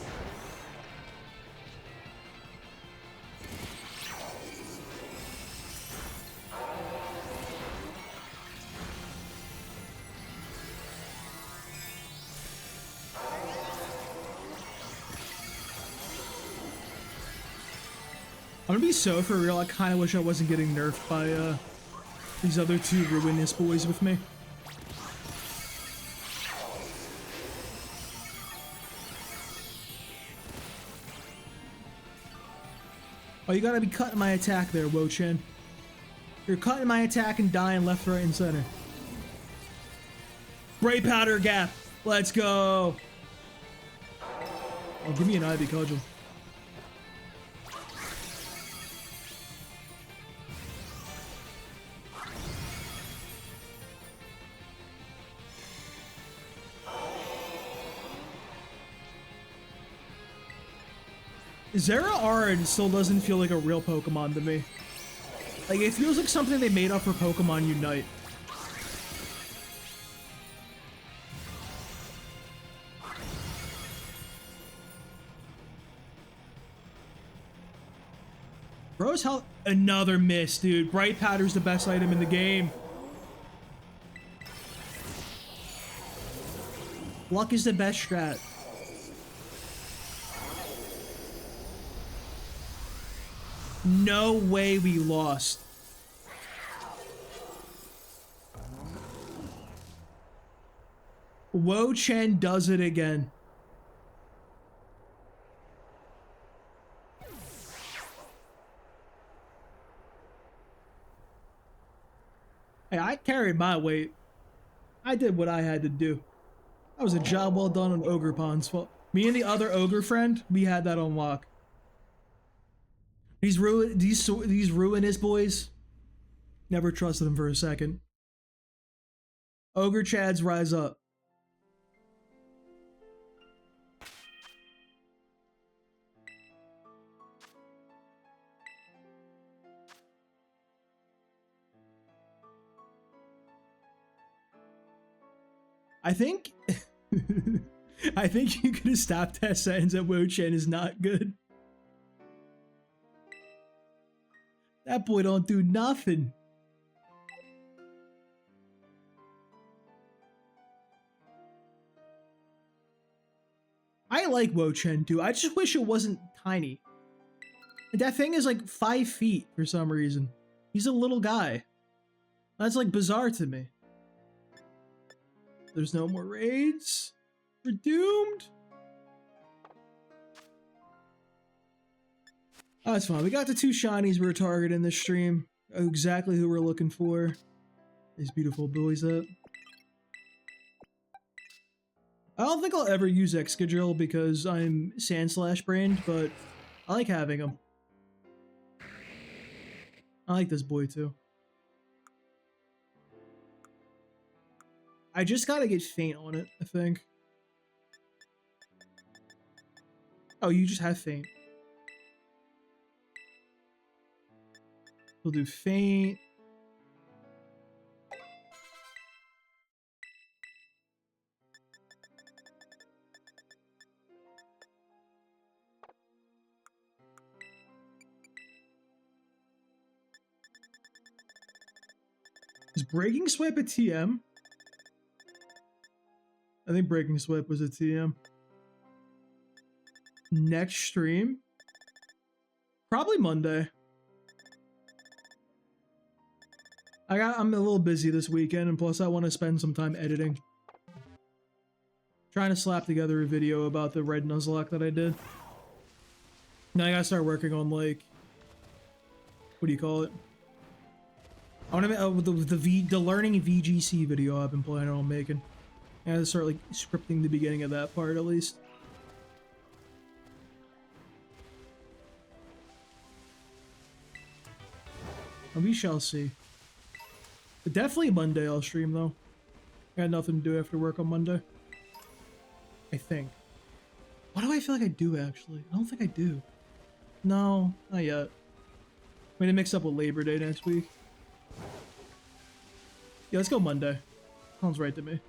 I'm gonna be so for real, I kind of wish I wasn't getting nerfed by these other two ruinous boys with me. Oh, you gotta be cutting my attack there, Wo Chen. You're cutting my attack and dying left, right, and center. Bright Powder Gap! Let's go! Oh, give me an Ivy Cudgel. Zera Ard still doesn't feel like a real Pokemon to me. Like, it feels like something they made up for Pokemon Unite. Bro's health. Another miss, dude. Bright Powder's the best item in the game. Luck is the best strat. No way we lost. Wo Chen does it again. Hey, I carried my weight. I did what I had to do. That was a job well done on Ogre Pond's fault. Me and the other ogre friend, we had that on lock. These ruinous boys. Never trusted them for a second. Ogre Chads, rise up. I think I think you could have stopped that sentence at Wo Chen is not good. That boy don't do nothing. I like Wo Chen too. I just wish it wasn't tiny. That thing is like 5 feet for some reason. He's a little guy. That's like bizarre to me. There's no more raids. We're doomed. Oh, that's fine. We got the 2 shinies we were targeting this stream. Exactly who we're looking for. These beautiful boys up. I don't think I'll ever use Excadrill because I'm Sandslash brained, but I like having him. I like this boy too. I just gotta get Faint on it, I think. Oh, you just have Faint. We'll do Faint. Is Breaking Swipe a TM? I think Breaking Swipe was a TM. Next stream? Probably Monday. I'm a little busy this weekend, and plus I want to spend some time editing. Trying to slap together a video about the red Nuzlocke that I did. Now I gotta start working on, like, what do you call it? I want to the learning VGC video I've been planning on making. I gotta start, like, scripting the beginning of that part at least. And we shall see. But definitely Monday I'll stream though. I got nothing to do after work on Monday. I think. What do I feel like I do actually? I don't think I do. No, not yet. I'm gonna mix up with Labor Day next week. Yeah, let's go Monday. Sounds right to me.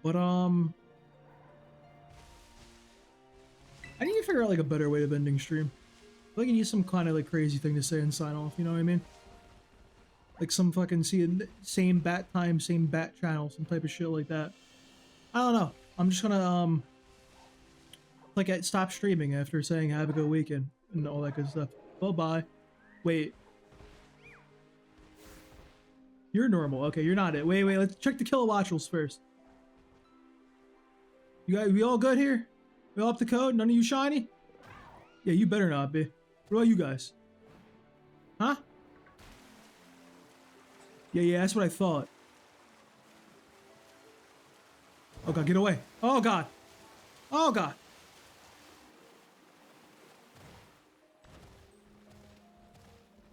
But I need to figure out like a better way of ending stream. I feel like I need some kind of like crazy thing to say and sign off, you know what I mean? Like some fucking same bat time, same bat channel, some type of shit like that. I don't know. I'm just gonna like stop streaming after saying have a good weekend and all that good stuff. Bye-bye. Wait. You're normal. Okay, you're not it. Wait, let's check the kilowatts first. You guys, we all good here? We all up to code? None of you shiny? Yeah, you better not be. What about you guys? Huh? Yeah, that's what I thought. Oh god, get away. Oh god. Oh god.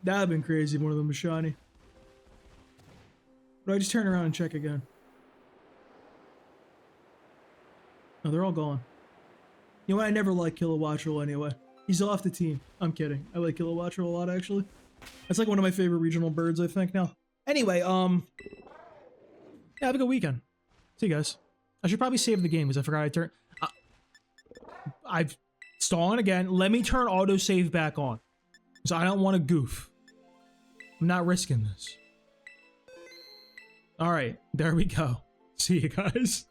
That would have been crazy if one of them was shiny. But I just turn around and check again. No, they're all gone. You know what? I never liked Kilowattrel anyway. He's off the team. I'm kidding. I like Kilowattrel a lot, actually. That's like one of my favorite regional birds, I think, now. Anyway, yeah, have a good weekend. See you guys. I should probably save the game because I forgot I turned... I've stalling again. Let me turn autosave back on. So I don't want to goof. I'm not risking this. Alright, there we go. See you guys.